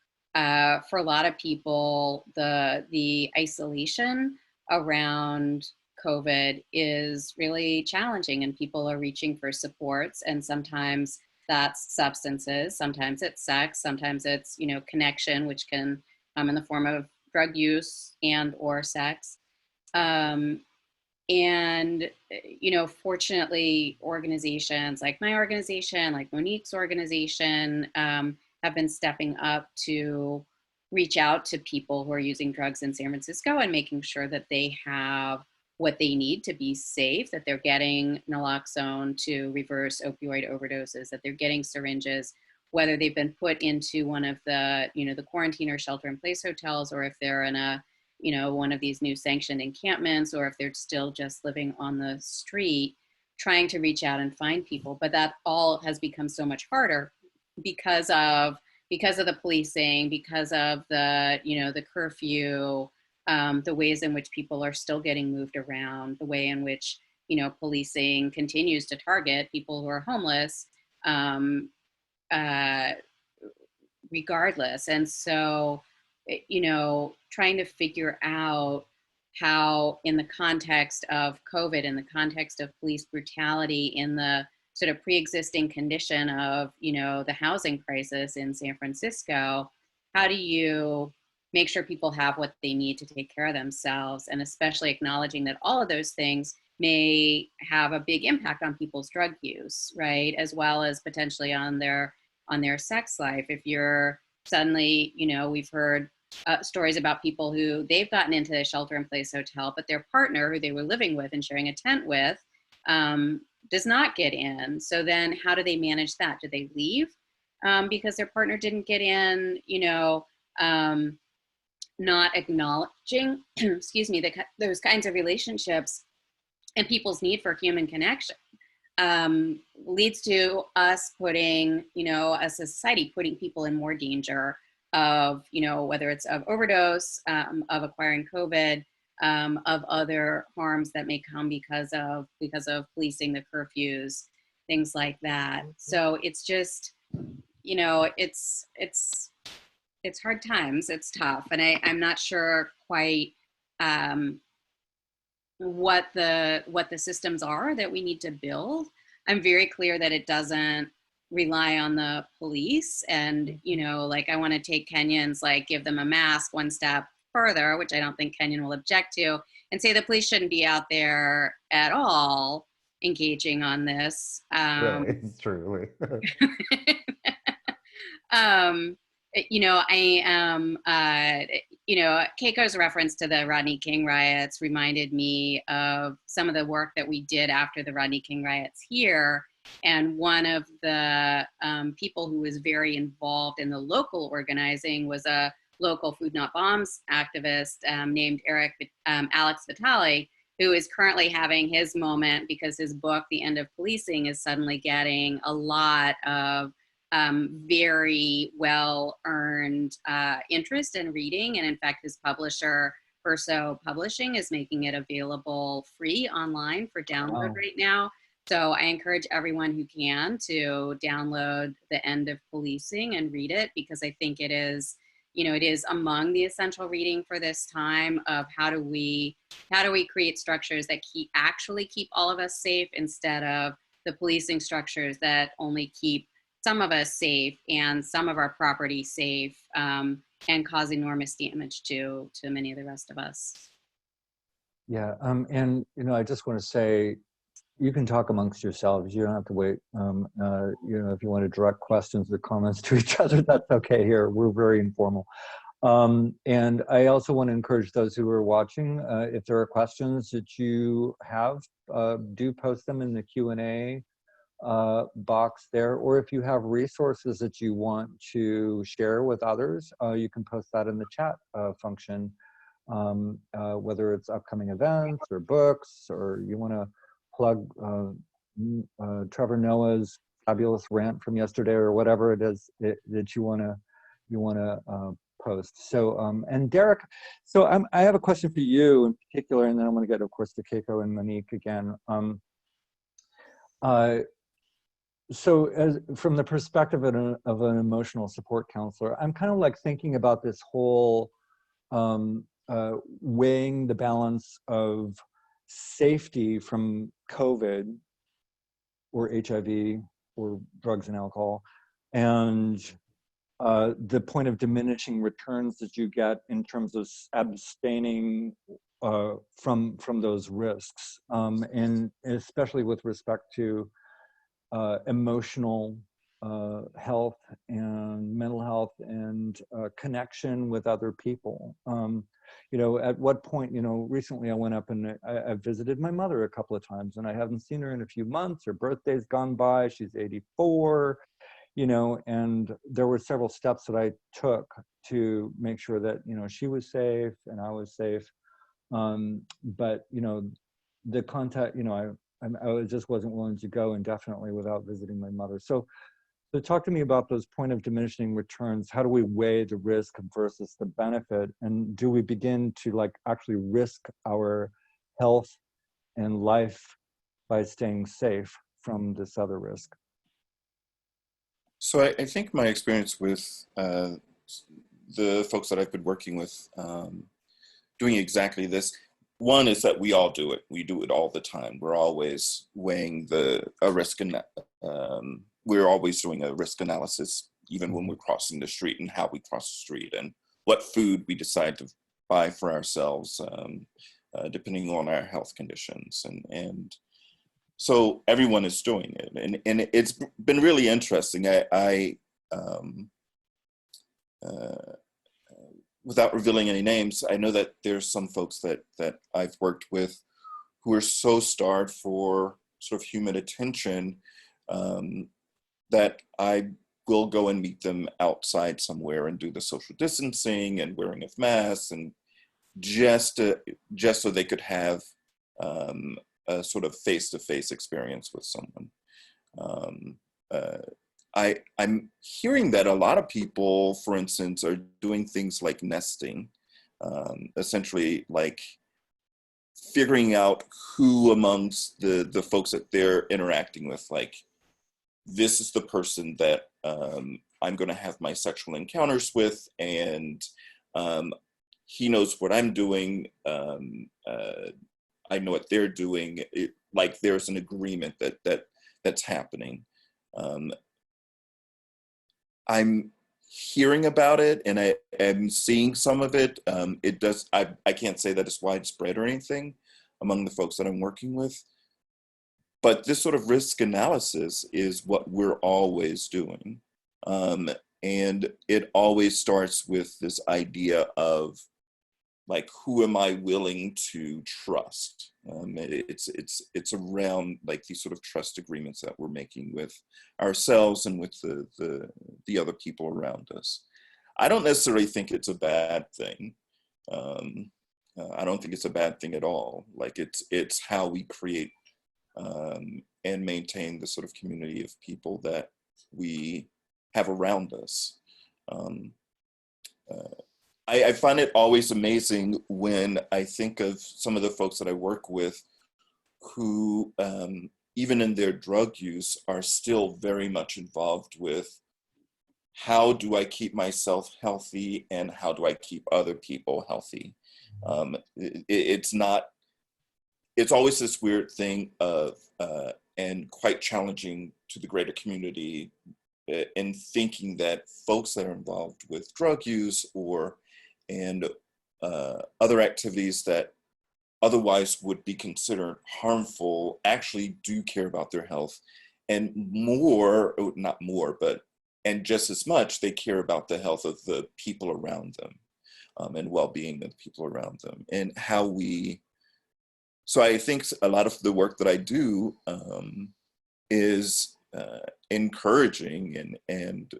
for a lot of people, the isolation around COVID is really challenging, and people are reaching for supports, and sometimes that's substances, sometimes it's sex, sometimes it's, you know, connection, which can come in the form of drug use and or sex. And, you know, fortunately, organizations like my organization, like Monique's organization, have been stepping up to reach out to people who are using drugs in San Francisco and making sure that they have what they need to be safe, that they're getting naloxone to reverse opioid overdoses, that they're getting syringes, whether they've been put into one of the, you know, the quarantine or shelter in place hotels, or if they're in a, you know, one of these new sanctioned encampments, or if they're still just living on the street, trying to reach out and find people. But that all has become so much harder because of the policing, because of the, you know, the curfew, the ways in which people are still getting moved around, the way in which, you know, policing continues to target people who are homeless, regardless. And so, you know, trying to figure out how, in the context of COVID, in the context of police brutality, in the sort of pre-existing condition of, you know, the housing crisis in San Francisco, how do you make sure people have what they need to take care of themselves, and especially acknowledging that all of those things may have a big impact on people's drug use, right? As well as potentially on their sex life. If you're suddenly, you know, we've heard stories about people who they've gotten into a shelter in place hotel, but their partner, who they were living with and sharing a tent with, does not get in. So then how do they manage that? Do they leave because their partner didn't get in, you know, not acknowledging, excuse me, those kinds of relationships and people's need for human connection leads to us putting, as a society, putting people in more danger of, whether it's of overdose, of acquiring COVID, of other harms that may come because of policing, the curfews, things like that. So it's just, it's hard times. It's tough, and I'm not sure quite what the systems are that we need to build. I'm very clear that it doesn't rely on the police, and I want to take Kenyans, give them a mask one step further, which I don't think Kenyan will object to, and say the police shouldn't be out there at all engaging on this. Right, truly. I am, Keiko's reference to the Rodney King riots reminded me of some of the work that we did after the Rodney King riots here. And one of the people who was very involved in the local organizing was a local Food Not Bombs activist named Alex Vitale, who is currently having his moment because his book, The End of Policing, is suddenly getting a lot of very well-earned interest in reading. And in fact, his publisher, Verso Publishing, is making it available free online for download right now. So I encourage everyone who can to download The End of Policing and read it, because I think it is, it is among the essential reading for this time of how do we create structures that actually keep all of us safe, instead of the policing structures that only keep some of us safe and some of our property safe, and cause enormous damage to many of the rest of us. Yeah, and I just want to say, you can talk amongst yourselves. You don't have to wait. If you want to direct questions or comments to each other, that's okay here. We're very informal. And I also want to encourage those who are watching, if there are questions that you have, do post them in the Q&A box there, or if you have resources that you want to share with others, you can post that in the chat function, whether it's upcoming events or books, or you want to plug Trevor Noah's fabulous rant from yesterday, or whatever it is that you want to post. So and Derrick, so I have a question for you in particular, and then I'm going to get, of course, to Keiko and Monique again. So from the perspective of an emotional support counselor, I'm kind of thinking about this whole weighing the balance of safety from COVID or HIV or drugs and alcohol, and the point of diminishing returns that you get in terms of abstaining from those risks, and especially with respect to emotional health and mental health and connection with other people. At what point, recently I went up and I visited my mother a couple of times, and I haven't seen her in a few months. Her birthday's gone by. She's 84, and there were several steps that I took to make sure that, she was safe and I was safe. But, the contact, I just wasn't willing to go indefinitely without visiting my mother. So talk to me about those point of diminishing returns. How do we weigh the risk versus the benefit? And do we begin to actually risk our health and life by staying safe from this other risk? So I think my experience with the folks that I've been working with doing exactly this, one is that we all do it. We do it all the time. We're always weighing a risk, and we're always doing a risk analysis, even when we're crossing the street, and how we cross the street, and what food we decide to buy for ourselves, depending on our health conditions. And so everyone is doing it. And it's been really interesting. Without revealing any names, I know that there's some folks that I've worked with who are so starved for sort of human attention that I will go and meet them outside somewhere and do the social distancing and wearing of masks, and just so they could have a sort of face-to-face experience with someone. I'm hearing that a lot of people, for instance, are doing things like nesting, essentially like figuring out who amongst the folks that they're interacting with, like, this is the person that I'm going to have my sexual encounters with, and he knows what I'm doing. I know what they're doing. Like there's an agreement that's happening. I'm hearing about it, and I am seeing some of it. I can't say that it's widespread or anything among the folks that I'm working with, but this sort of risk analysis is what we're always doing. And it always starts with this idea of, like, who am I willing to trust? It's around like these sort of trust agreements that we're making with ourselves and with the other people around us. I don't necessarily think it's a bad thing. I don't think it's a bad thing at all. Like it's how we create and maintain the sort of community of people that we have around us. I find it always amazing when I think of some of the folks that I work with who, even in their drug use, are still very much involved with how do I keep myself healthy and how do I keep other people healthy. It's always this weird thing of, and quite challenging to the greater community in thinking that folks that are involved with drug use and other activities that otherwise would be considered harmful actually do care about their health, and not more, but and just as much, they care about the health of the people around them, and well-being of the people around them, and how we. So I think a lot of the work that I do is encouraging and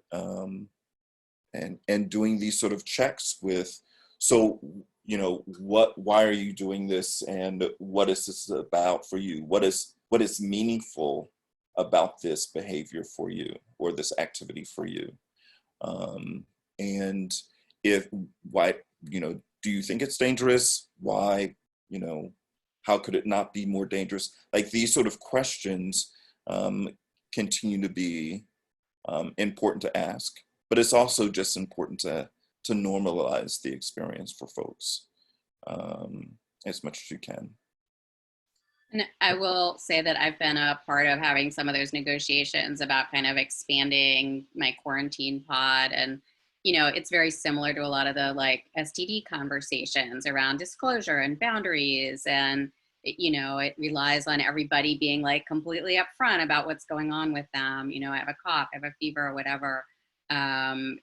doing these sort of checks with, so, you know, why are you doing this, and what is this about for you? What is meaningful about this behavior for you, or this activity for you? And why, you know, do you think it's dangerous? Why, you know, how could it not be more dangerous? Like these sort of questions continue to be important to ask, but it's also just important to normalize the experience for folks as much as you can. And I will say that I've been a part of having some of those negotiations about kind of expanding my quarantine pod. And, you know, it's very similar to a lot of the like STD conversations around disclosure and boundaries. And, you know, it relies on everybody being like completely upfront about what's going on with them. You know, I have a cough, I have a fever, or whatever. And,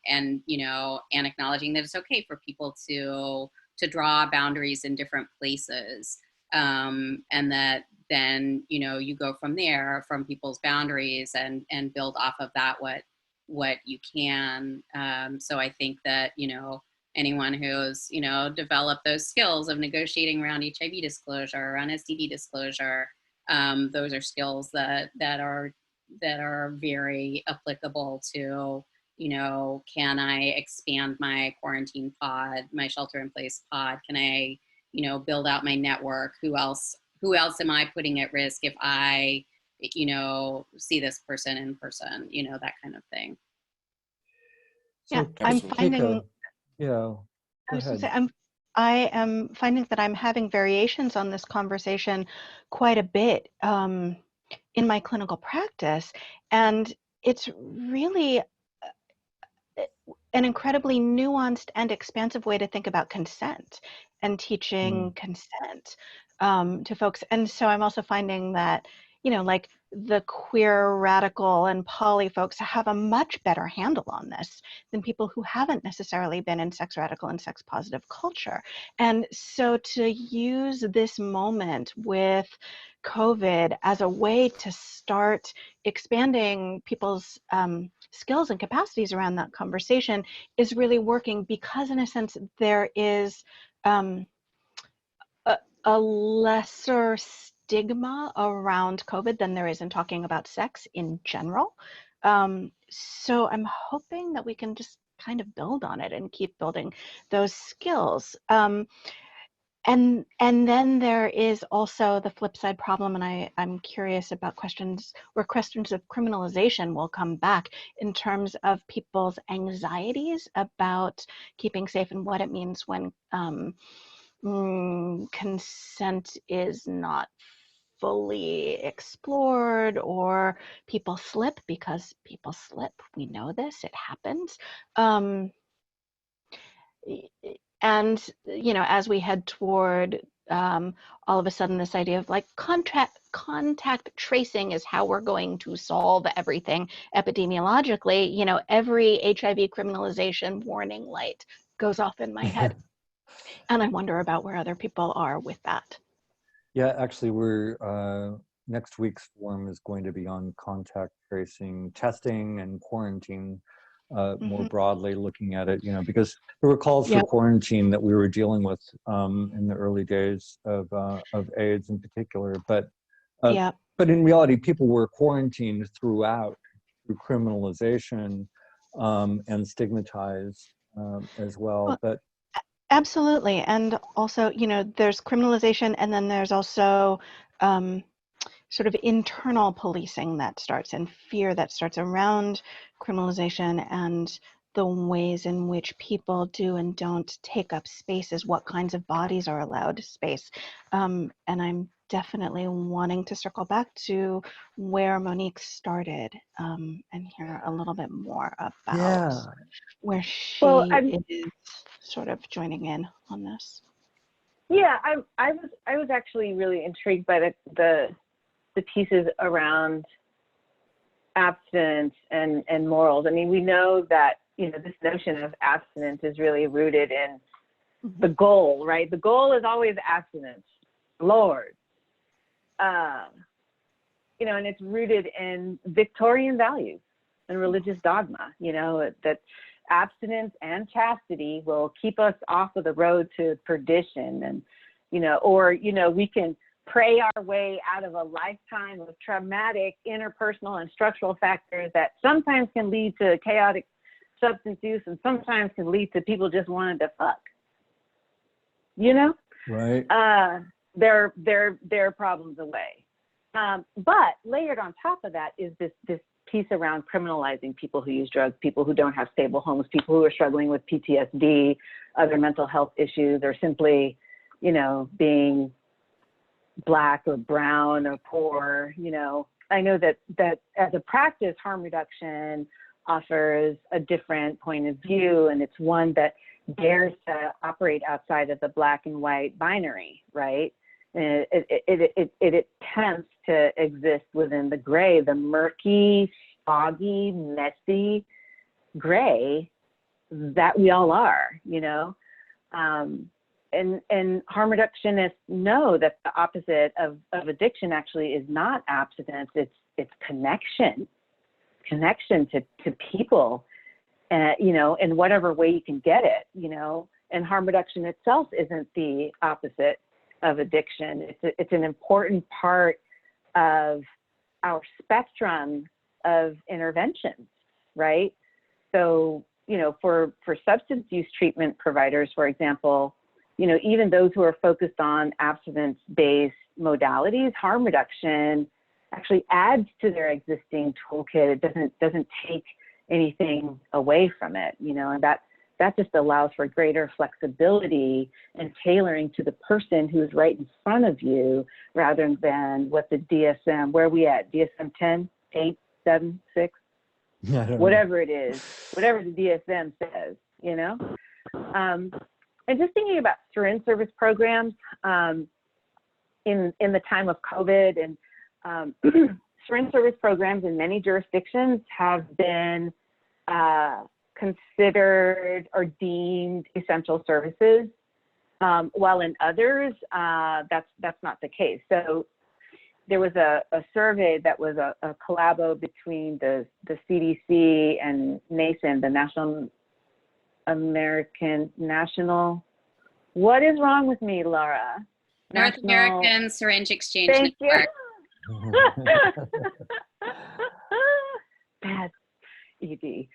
you know, and acknowledging that it's okay for people to draw boundaries in different places. And that then, you know, you go from there, from people's boundaries, and build off of that what you can. So I think that, you know, anyone who's, you know, developed those skills of negotiating around HIV disclosure, around STD disclosure, those are skills that are very applicable to, you know, can I expand my quarantine pod, my shelter in place pod? Can I, you know, build out my network? Who else am I putting at risk if I, you know, see this person in person, you know, that kind of thing. Yeah, So, I'm Keiko, finding, yeah, go I was going to ahead. say, I am finding that I'm having variations on this conversation quite a bit in my clinical practice. And it's really an incredibly nuanced and expansive way to think about consent and teaching consent to folks. And so I'm also finding that, you know, like the queer, radical, and poly folks have a much better handle on this than people who haven't necessarily been in sex radical and sex positive culture. And so to use this moment with COVID as a way to start expanding people's skills and capacities around that conversation is really working, because in a sense there is a lesser stigma around COVID than there is in talking about sex in general. So I'm hoping that we can just kind of build on it and keep building those skills. And then there is also the flip side problem, and I'm curious about questions of criminalization will come back in terms of people's anxieties about keeping safe and what it means when consent is not fully explored, or people slip because people slip. We know this, it happens. And, you know, as we head toward all of a sudden this idea of like contact tracing is how we're going to solve everything epidemiologically, you know, every HIV criminalization warning light goes off in my head. And I wonder about where other people are with that. Yeah, actually, we're next week's forum is going to be on contact tracing, testing, and quarantine. More broadly, looking at it, you know, because there were calls for quarantine that we were dealing with in the early days of AIDS in particular. But in reality, people were quarantined through criminalization and stigmatized as well. But absolutely, and also, you know, there's criminalization, and then there's also sort of internal policing that starts, and fear that starts around criminalization, and the ways in which people do and don't take up spaces, what kinds of bodies are allowed space. And I'm definitely wanting to circle back to where Monique started and hear a little bit more about where she is sort of joining in on this. Yeah, I was actually really intrigued by the pieces around abstinence and morals. I mean, we know that, you know, this notion of abstinence is really rooted in the goal, right? The goal is always abstinence, Lord. You know, and it's rooted in Victorian values and religious dogma, you know, that abstinence and chastity will keep us off of the road to perdition. And, you know, or, you know, we can pray our way out of a lifetime of traumatic interpersonal and structural factors that sometimes can lead to chaotic substance use and sometimes can lead to people just wanting to fuck. You know? Right. There are problems away. But layered on top of that is this piece around criminalizing people who use drugs, people who don't have stable homes, people who are struggling with PTSD, other mental health issues, or simply, you know, being Black or brown or poor. You know, I know that as a practice, harm reduction offers a different point of view, and it's one that dares to operate outside of the Black and white binary, right? And it attempts to exist within the gray, the murky, foggy, messy gray that we all are, you know? And harm reductionists know that the opposite of addiction actually is not abstinence, it's connection to people, you know, in whatever way you can get it, you know. And harm reduction itself isn't the opposite of addiction. It's an important part of our spectrum of interventions, right? So, you know, for substance use treatment providers, for example, you know, even those who are focused on abstinence-based modalities, harm reduction actually adds to their existing toolkit. It doesn't take anything away from it, you know, and that just allows for greater flexibility and tailoring to the person who's right in front of you, rather than what the DSM, where are we at? DSM 10, 8, 7, 6, whatever it is, whatever the DSM says, you know? And just thinking about syringe service programs in the time of COVID, and syringe service programs in many jurisdictions have been considered or deemed essential services, while in others that's not the case. So there was a survey that was a collabo between the CDC and NASN, the National. What is wrong with me, Laura? North National. American Syringe Exchange Thank Network. That's ED.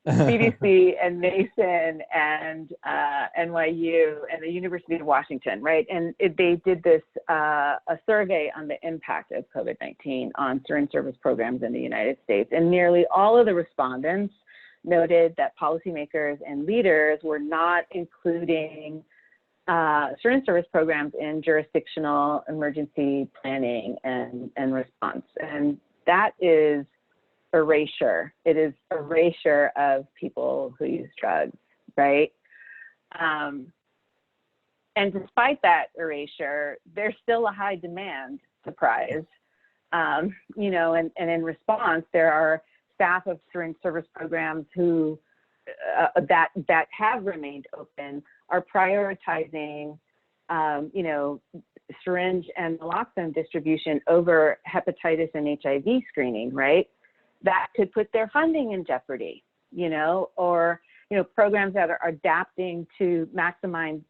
CDC and Mason and NYU and the University of Washington, right? And they did this a survey on the impact of COVID-19 on syringe service programs in the United States, and nearly all of the respondents noted that policymakers and leaders were not including syringe service programs in jurisdictional emergency planning and response. And that is erasure. It is erasure of people who use drugs, right? And despite that erasure, there's still a high demand, surprise. You know, and in response, there are staff of syringe service programs who that have remained open are prioritizing, you know, syringe and naloxone distribution over hepatitis and HIV screening, right? That could put their funding in jeopardy, you know, or, you know, programs that are adapting to maximize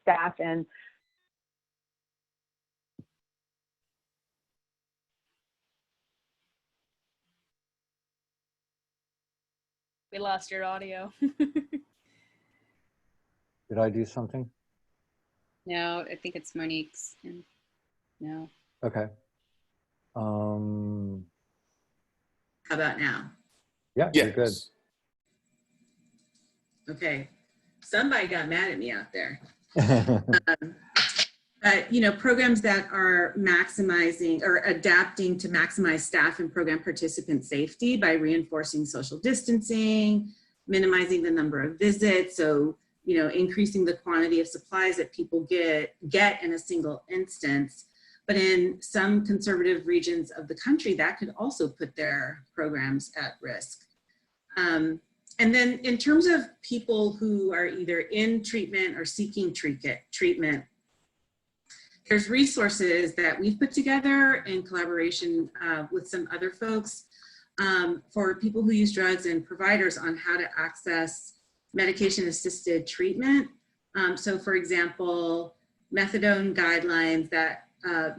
staff and We lost your audio. Did I do something? No, I think it's Monique's. No. Okay. How about now? Yeah, you're good. Yes. Okay. Somebody got mad at me out there. You know, programs that are maximizing or adapting to maximize staff and program participant safety by reinforcing social distancing, minimizing the number of visits. So, you know, increasing the quantity of supplies that people get in a single instance. But in some conservative regions of the country, that could also put their programs at risk. And then in terms of people who are either in treatment or seeking treatment, there's resources that we've put together in collaboration with some other folks for people who use drugs and providers on how to access medication-assisted treatment. So for example, methadone guidelines that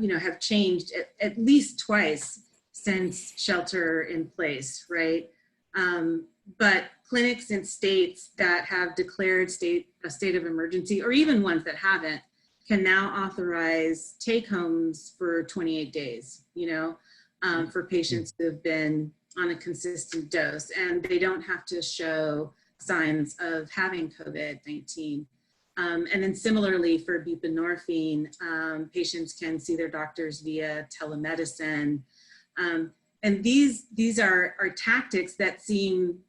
you know, have changed at least twice since shelter in place, right? But clinics in states that have declared a state of emergency, or even ones that haven't, can now authorize take-homes for 28 days, you know, for patients who have been on a consistent dose, and they don't have to show signs of having COVID-19. And then similarly for buprenorphine, patients can see their doctors via telemedicine. And these are tactics that seem,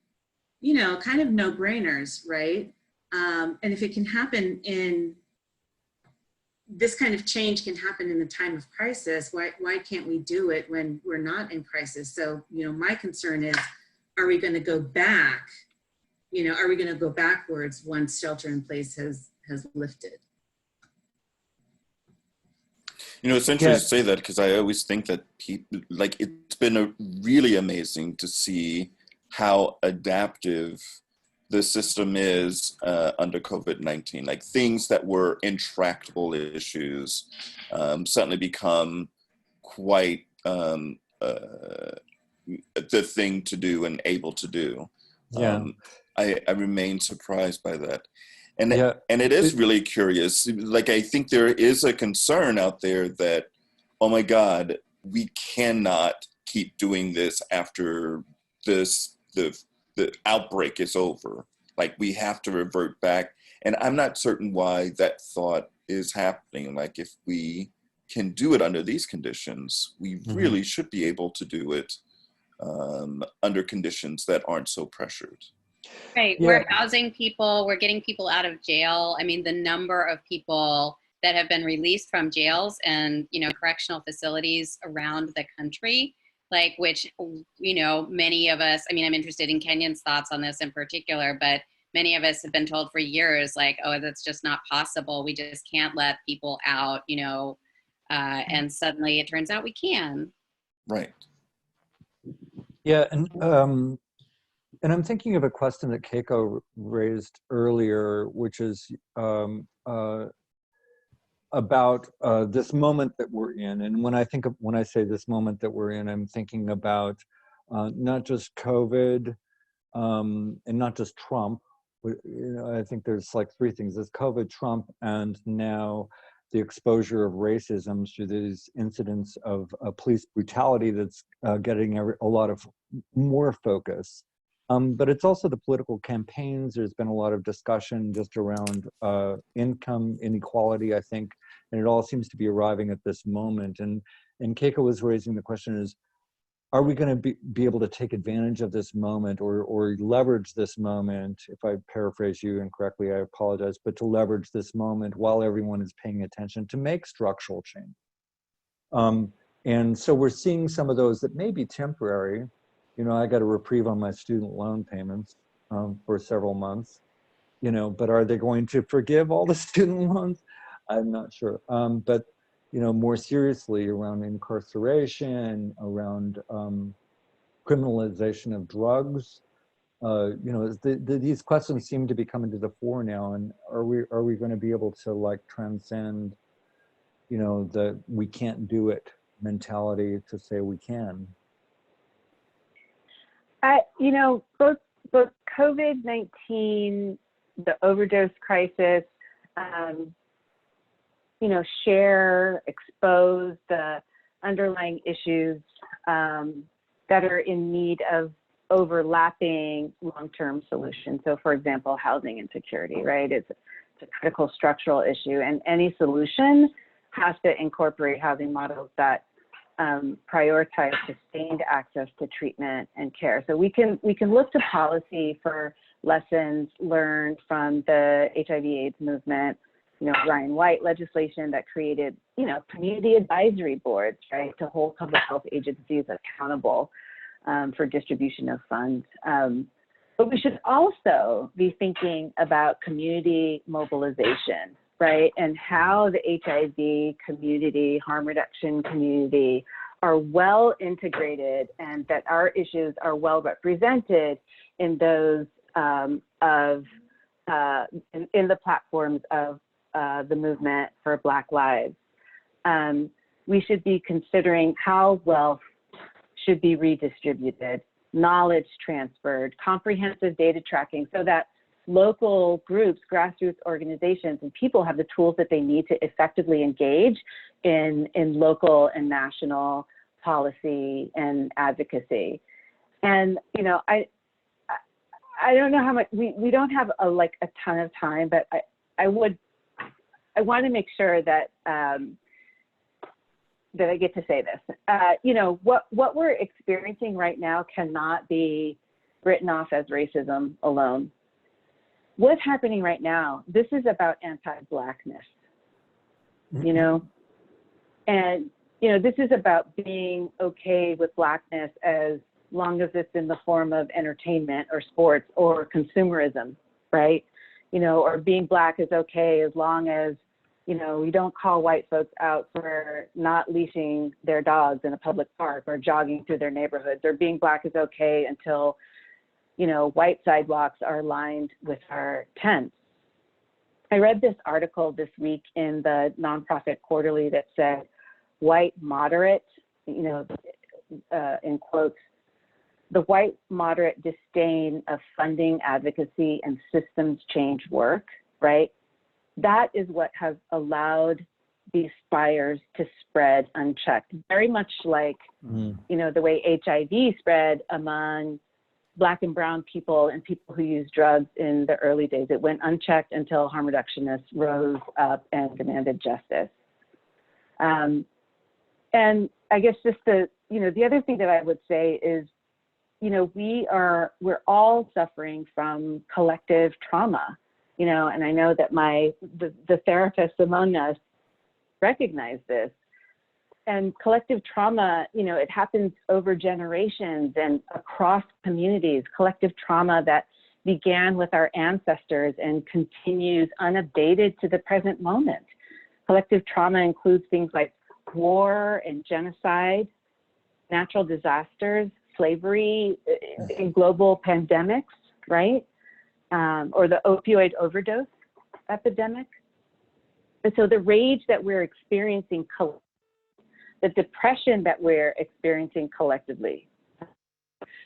you know, kind of no-brainers, right? And if it can happen this kind of change can happen in the time of crisis, why can't we do it when we're not in crisis? So, you know, my concern is, are we going to go back? You know, are we going to go backwards once shelter in place has lifted? You know, it's interesting to say that, because I always think that people, like, it's been really amazing to see how adaptive the system is under COVID-19. Like, things that were intractable issues suddenly become quite the thing to do and able to do. Yeah. I remain surprised by that. And it is really curious. Like, I think there is a concern out there that, oh my God, we cannot keep doing this after the outbreak is over. Like, we have to revert back. And I'm not certain why that thought is happening. Like, if we can do it under these conditions, we really should be able to do it under conditions that aren't so pressured. Right, Yeah. we're housing people, we're getting people out of jail. I mean, the number of people that have been released from jails and, you know, correctional facilities around the country, like, which, you know, many of us, I mean, I'm interested in Kenyon's thoughts on this in particular, but many of us have been told for years, like, oh, that's just not possible. We just can't let people out, you know, and suddenly it turns out we can. Right. Yeah, and I'm thinking of a question that Keiko raised earlier, which is about this moment that we're in. And when I say this moment that we're in, I'm thinking about not just COVID and not just Trump. I think there's like three things: there's COVID, Trump, and now the exposure of racism through these incidents of police brutality that's getting a lot of more focus. But it's also the political campaigns. There's been a lot of discussion just around income inequality, I think, and it all seems to be arriving at this moment. And Keiko was raising the question is, are we going to be able to take advantage of this moment or leverage this moment? If I paraphrase you incorrectly, I apologize, but to leverage this moment while everyone is paying attention to make structural change. And so we're seeing some of those that may be temporary. You know, I got a reprieve on my student loan payments for several months, you know, but are they going to forgive all the student loans? I'm not sure. But, you know, more seriously around incarceration, around criminalization of drugs, you know, these questions seem to be coming to the fore now. And are we going to be able to like transcend, you know, the we can't do it mentality to say we can? You know, both COVID-19, the overdose crisis, you know, expose the underlying issues that are in need of overlapping long-term solutions. So, for example, housing insecurity, right? It's a critical structural issue, and any solution has to incorporate housing models that prioritize sustained access to treatment and care. So we can look to policy for lessons learned from the HIV/AIDS movement. You know, Ryan White legislation that created, you know, community advisory boards, right, to hold public health agencies accountable for distribution of funds. But we should also be thinking about community mobilization, right? And how the HIV community, harm reduction community are well integrated, and that our issues are well represented in those in the platforms of the movement for Black Lives. We should be considering how wealth should be redistributed, knowledge transferred, comprehensive data tracking, so that local groups, grassroots organizations, and people have the tools that they need to effectively engage in local and national policy and advocacy. And, you know, I don't know how much, we don't have a ton of time, but I want to make sure that that I get to say this. You know, what we're experiencing right now cannot be written off as racism alone. What's happening right now, this is about anti-Blackness, you know? And, you know, this is about being okay with Blackness as long as it's in the form of entertainment or sports or consumerism, right? You know, or being Black is okay as long as, you know, we don't call white folks out for not leashing their dogs in a public park or jogging through their neighborhoods, or being Black is okay until, you know, white sidewalks are lined with our tents. I read this article this week in the nonprofit quarterly that said, white moderate, you know, in quotes, the white moderate disdain of funding advocacy and systems change work, right? That is what has allowed these fires to spread unchecked, very much like, you know, the way HIV spread among Black and brown people and people who use drugs in the early days. It went unchecked until harm reductionists rose up and demanded justice. And I guess just the other thing that I would say is, you know, we're all suffering from collective trauma, you know, and I know that the therapists among us recognize this. And collective trauma, you know, it happens over generations and across communities. Collective trauma that began with our ancestors and continues unabated to the present moment. Collective trauma includes things like war and genocide, natural disasters, slavery, and global pandemics, right? Or the opioid overdose epidemic. And so the rage that we're experiencing, the depression that we're experiencing collectively,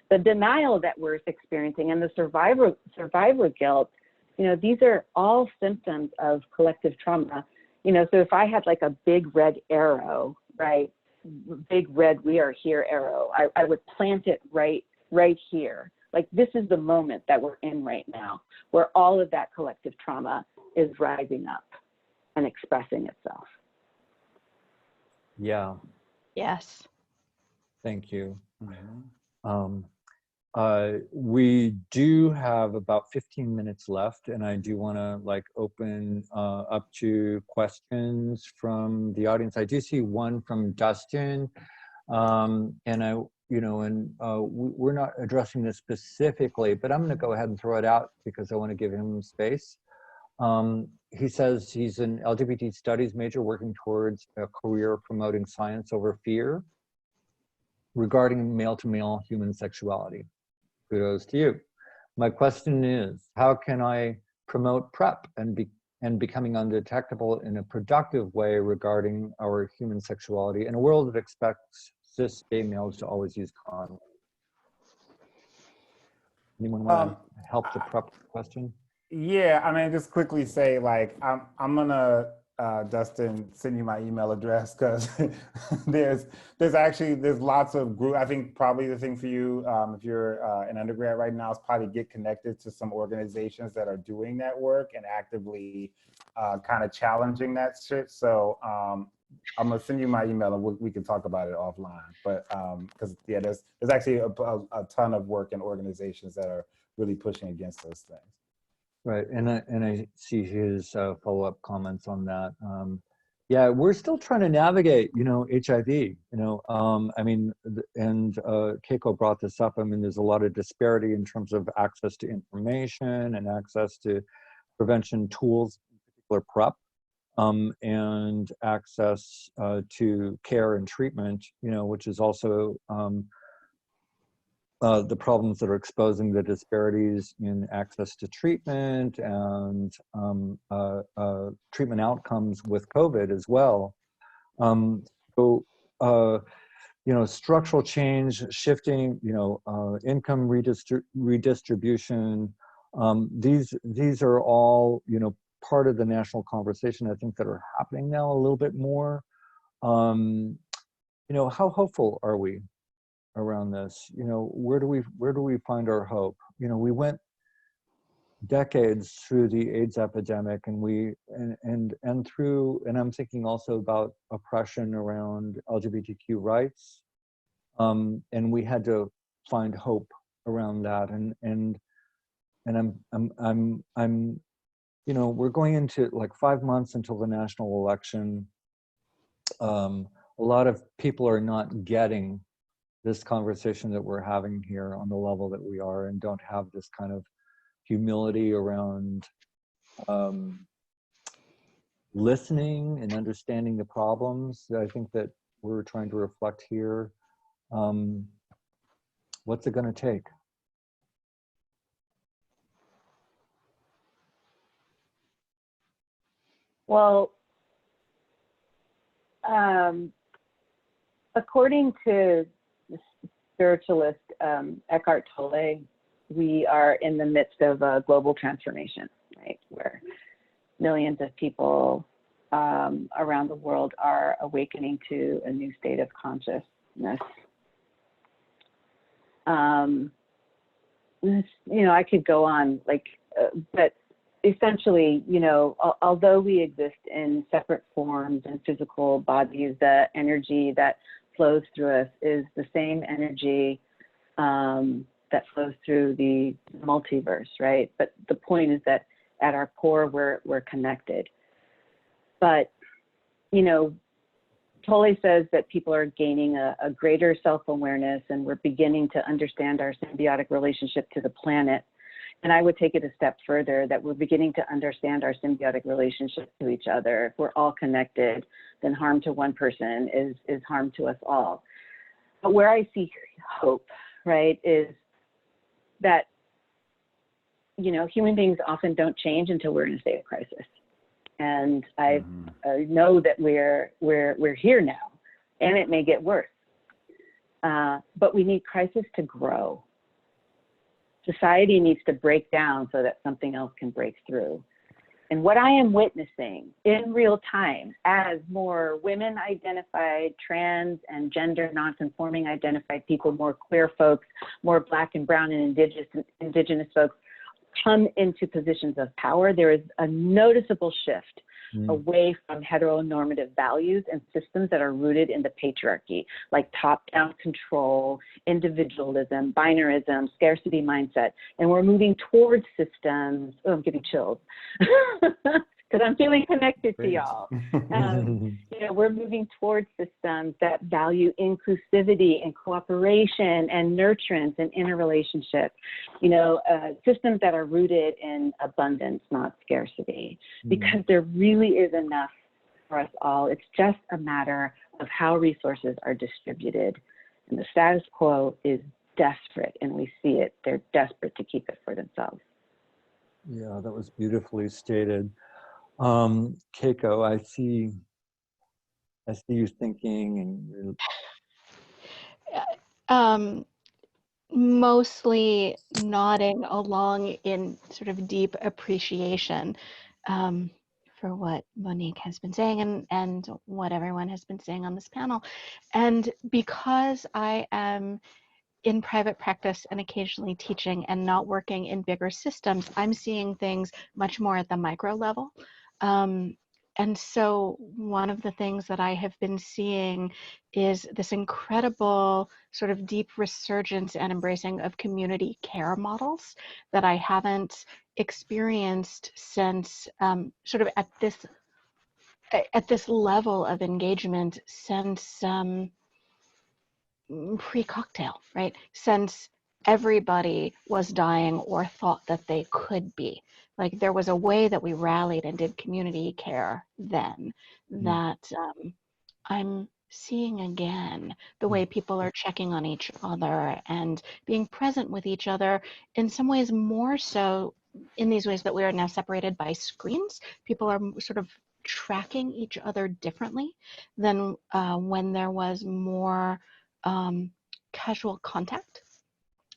the denial that we're experiencing, and the survivor guilt, you know, these are all symptoms of collective trauma. You know, so if I had like a big red arrow, right, big red "we are here" arrow, I would plant it right here. Like, this is the moment that we're in right now, where all of that collective trauma is rising up and expressing itself. Yeah, Yes. thank you. We do have about 15 minutes left, and I do want to like open up to questions from the audience. I do see one from Dustin, and we're not addressing this specifically, but I'm going to go ahead and throw it out because I want to give him space. He says he's an LGBT studies major working towards a career promoting science over fear regarding male-to-male human sexuality. Kudos to you. My question is, how can I promote PrEP and becoming undetectable in a productive way regarding our human sexuality in a world that expects cis gay males to always use condoms? Anyone want to help the PrEP question? Yeah, I mean, just quickly say, like, I'm gonna Dustin, send you my email address, because there's lots of group. I think probably the thing for you, if you're an undergrad right now, is probably get connected to some organizations that are doing that work and actively kind of challenging that shit. So I'm gonna send you my email and we can talk about it offline. But because yeah, there's actually a ton of work and organizations that are really pushing against those things. Right, and I see his follow-up comments on that. Yeah, we're still trying to navigate, you know, HIV. You know, I mean, and Keiko brought this up. I mean, there's a lot of disparity in terms of access to information and access to prevention tools, in particular PrEP, and access to care and treatment. You know, which is also the problems that are exposing the disparities in access to treatment and treatment outcomes with COVID as well. You know, structural change, shifting, you know, income redistribution, these are all, you know, part of the national conversation, I think, that are happening now a little bit more. You know, how hopeful are we around this? You know, where do we find our hope? You know, we went decades through the AIDS epidemic, and I'm thinking also about oppression around LGBTQ rights, and we had to find hope around that. And I'm you know, we're going into like 5 months until the national election. A lot of people are not getting this conversation that we're having here on the level that we are, and don't have this kind of humility around listening and understanding the problems that I think that we're trying to reflect here. What's it going to take? Well, according to the spiritualist Eckhart Tolle, we are in the midst of a global transformation, right? Where millions of people around the world are awakening to a new state of consciousness. You know, I could go on, like, but essentially, you know, although we exist in separate forms and physical bodies, the energy that flows through us is the same energy that flows through the multiverse, right? But the point is that at our core, we're connected. But, you know, Tolle says that people are gaining a greater self-awareness, and we're beginning to understand our symbiotic relationship to the planet. And I would take it a step further, that we're beginning to understand our symbiotic relationship to each other. If we're all connected, then harm to one person is harm to us all. But where I see hope, right, is that, you know, human beings often don't change until we're in a state of crisis. And I know that we're here now, and it may get worse. But we need crisis to grow. Society needs to break down so that something else can break through. And what I am witnessing in real time as more women identified, trans and gender nonconforming identified people, more queer folks, more Black and brown and indigenous folks come into positions of power, there is a noticeable shift away from heteronormative values and systems that are rooted in the patriarchy, like top-down control, individualism, binarism, scarcity mindset. And we're moving towards systems, oh, I'm getting chills, because I'm feeling connected to y'all. You know, we're moving towards systems that value inclusivity and cooperation and nurturance and interrelationship. You know, systems that are rooted in abundance, not scarcity, because there really is enough for us all. It's just a matter of how resources are distributed. And the status quo is desperate, and we see it. They're desperate to keep it for themselves. Yeah, that was beautifully stated. Keiko, I see you thinking, and mostly nodding along in sort of deep appreciation for what Monique has been saying and what everyone has been saying on this panel. And because I am in private practice and occasionally teaching and not working in bigger systems, I'm seeing things much more at the micro level. And so one of the things that I have been seeing is this incredible sort of deep resurgence and embracing of community care models that I haven't experienced since sort of at this level of engagement since pre-cocktail, right? Since everybody was dying or thought that they could be. Like there was a way that we rallied and did community care then that I'm seeing again, the way people are checking on each other and being present with each other, in some ways more so in these ways that we are now separated by screens. People are sort of tracking each other differently than when there was more casual contact.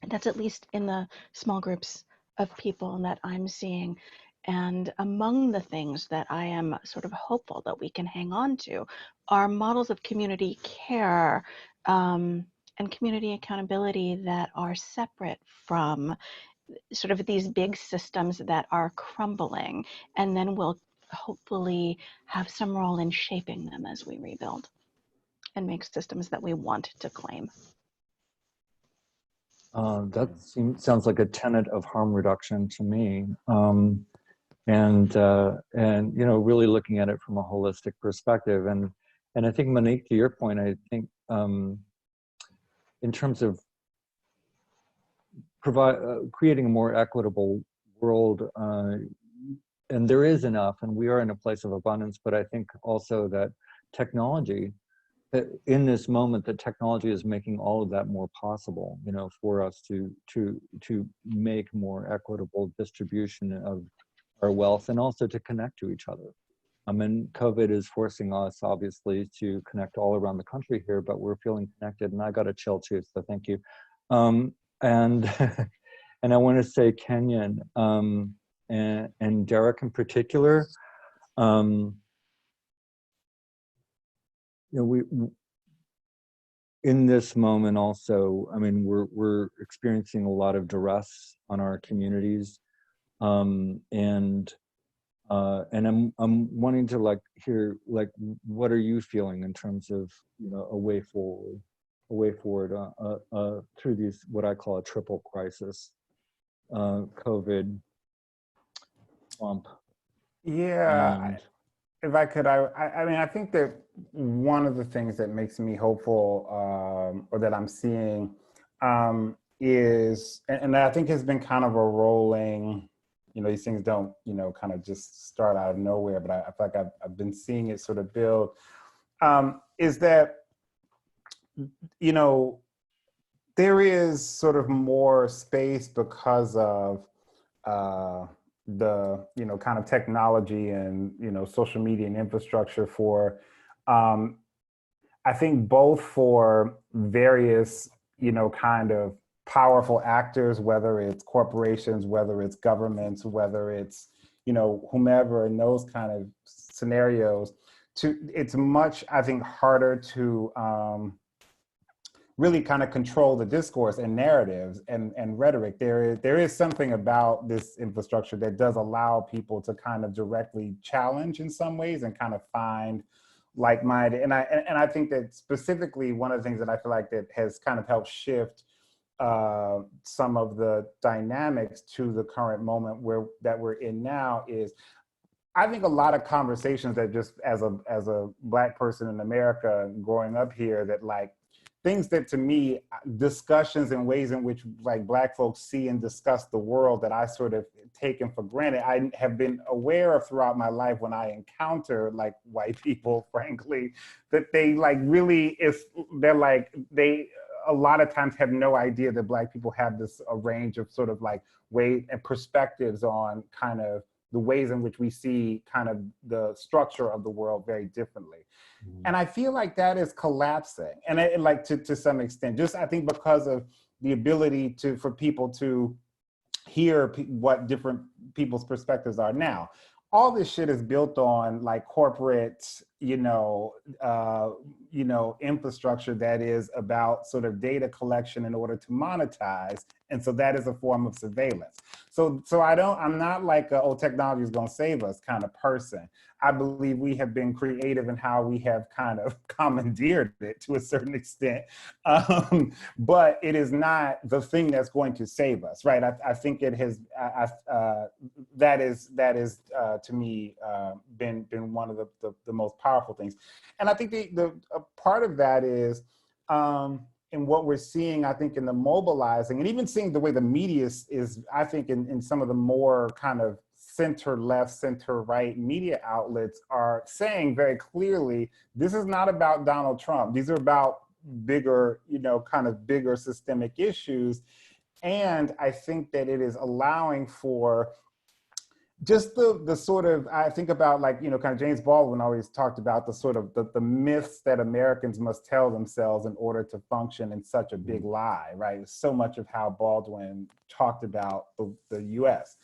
That's at least in the small groups of people that I'm seeing. And among the things that I am sort of hopeful that we can hang on to are models of community care and community accountability that are separate from sort of these big systems that are crumbling, and then we'll hopefully have some role in shaping them as we rebuild and make systems that we want to claim. that sounds like a tenet of harm reduction to me. And you know, really looking at it from a holistic perspective. And I think, Monique, to your point, I think in terms of creating a more equitable world, and there is enough, and we are in a place of abundance, but I think also that technology, in this moment, that technology is making all of that more possible, you know, for us to make more equitable distribution of our wealth, and also to connect to each other. I mean, COVID is forcing us, obviously, to connect all around the country here, but we're feeling connected, and I got a chill too, so thank you. And and I want to say Kenyon and Derrick in particular. You know, we in this moment also, I mean, we're experiencing a lot of duress on our communities, and I'm wanting to like hear, like, what are you feeling in terms of, you know, a way forward through these, what I call a triple crisis, COVID, Trump. Yeah. And if I could, I mean, I think that one of the things that makes me hopeful, or that I'm seeing, is, and I think has been kind of a rolling, you know, these things don't, you know, kind of just start out of nowhere, but I feel like I've been seeing it sort of build, is that, you know, there is sort of more space because of the kind of technology and social media and infrastructure for I think both for various kind of powerful actors, whether it's corporations, whether it's governments, whether it's whomever in those kind of scenarios, it's much, I think, harder to really kind of control the discourse and narratives and rhetoric. There is something about this infrastructure that does allow people to kind of directly challenge in some ways and kind of find like-minded. And I think that specifically one of the things that I feel like that has kind of helped shift some of the dynamics to the current moment that we're in now is, I think a lot of conversations that just as a Black person in America growing up here, that like things that to me, discussions and ways in which like Black folks see and discuss the world that I sort of taken for granted, I have been aware of throughout my life when I encounter like white people, frankly, that they like really, they a lot of times have no idea that Black people have a range of sort of like ways and perspectives on kind of the ways in which we see kind of the structure of the world very differently. Mm-hmm. And I feel like that is collapsing. And like to some extent, just I think because of the ability for people to hear what different people's perspectives are now. All this shit is built on like corporate, infrastructure that is about sort of data collection in order to monetize. And so that is a form of surveillance. So I'm not like technology is going to save us kind of person. I believe we have been creative in how we have kind of commandeered it to a certain extent. But it is not the thing that's going to save us, right? I think it has, that is to me, been one of the most powerful things. And I think the part of that is, in what we're seeing, I think in the mobilizing and even seeing the way the media is I think in some of the more kind of center left, center right media outlets are saying very clearly, this is not about Donald Trump. These are about bigger, kind of bigger systemic issues. And I think that it is allowing for just the sort of, I think about like, kind of James Baldwin always talked about the sort of the myths that Americans must tell themselves in order to function in such a big lie, right? So much of how Baldwin talked about the US.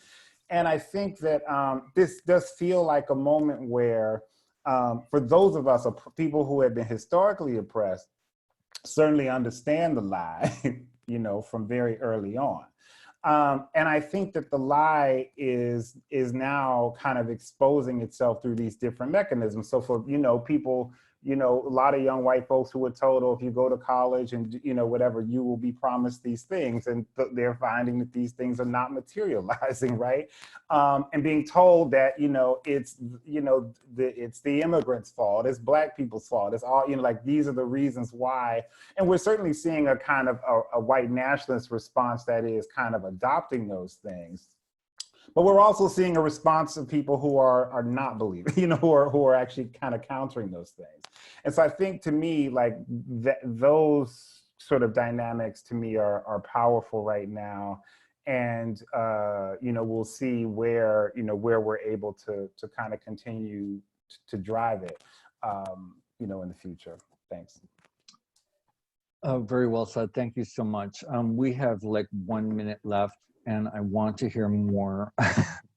And I think that this does feel like a moment where for those of us, people who have been historically oppressed, certainly understand the lie, from very early on. And I think that the lie is now kind of exposing itself through these different mechanisms. So for, people, a lot of young white folks who were told, oh, if you go to college and, whatever, you will be promised these things. And they're finding that these things are not materializing, right? And being told that, it's the immigrants' fault, it's Black people's fault, it's all, like these are the reasons why. And we're certainly seeing a kind of a white nationalist response that is kind of adopting those things. But we're also seeing a response of people who are not believing, who are actually kind of countering those things. And so I think to me, like those sort of dynamics to me are powerful right now. And, we'll see where we're able to kind of continue to drive it, in the future. Thanks. Very well said. Thank you so much. We have like 1 minute left, and I want to hear more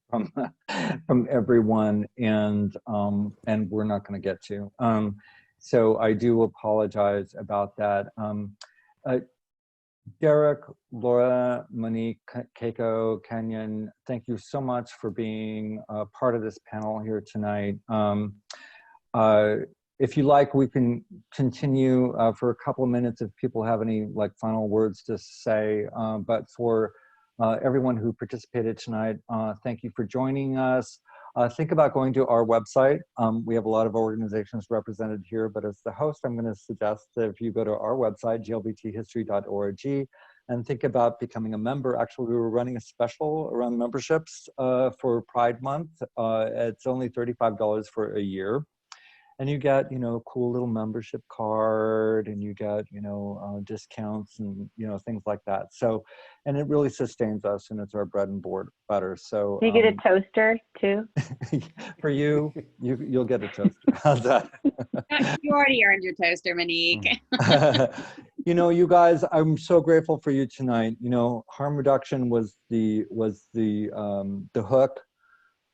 from everyone, and we're not going to get to. So I do apologize about that. Derrick, Laura, Monique, Keiko, Kenyon, thank you so much for being a part of this panel here tonight. If you like, we can continue for a couple of minutes if people have any like final words to say, but for everyone who participated tonight, thank you for joining us. Think about going to our website. We have a lot of organizations represented here, but as the host, I'm going to suggest that if you go to our website, glbthistory.org, and think about becoming a member. Actually, we were running a special around memberships for Pride Month. It's only $35 for a year. and you get, you know, a cool little membership card, and you get, you know, discounts and, you know, things like that. So, and it really sustains us, and it's our bread and butter. So Do you get a toaster too? for you, you'll get a toaster. How's that? You already earned your toaster, Monique. You know, you guys, I'm so grateful for you tonight. You know, harm reduction was the hook.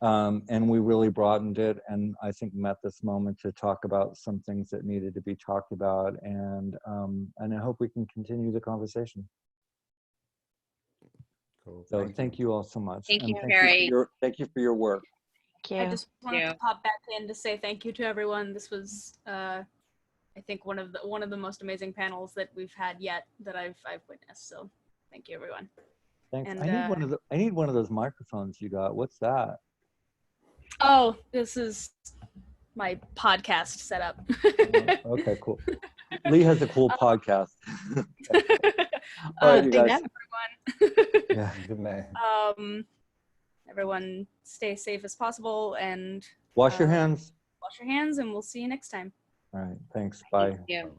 And we really broadened it, and I think met this moment to talk about some things that needed to be talked about, and I hope we can continue the conversation. Cool. So thank you all so much. Thank you, and Derrick. thank you for your work. Thank you. I just wanted to pop back in to say thank you to everyone. This was, I think, one of the most amazing panels that we've had yet that I've witnessed. So thank you, everyone. Thanks. And, I need one of those microphones you got. What's that? Oh, this is my podcast setup. Okay, cool. Leigh has a cool podcast. All right, you guys. Everyone. Yeah, good night. Everyone stay safe as possible, and Wash your hands. wash your hands, and we'll see you next time. All right, thanks. Bye. Thank you.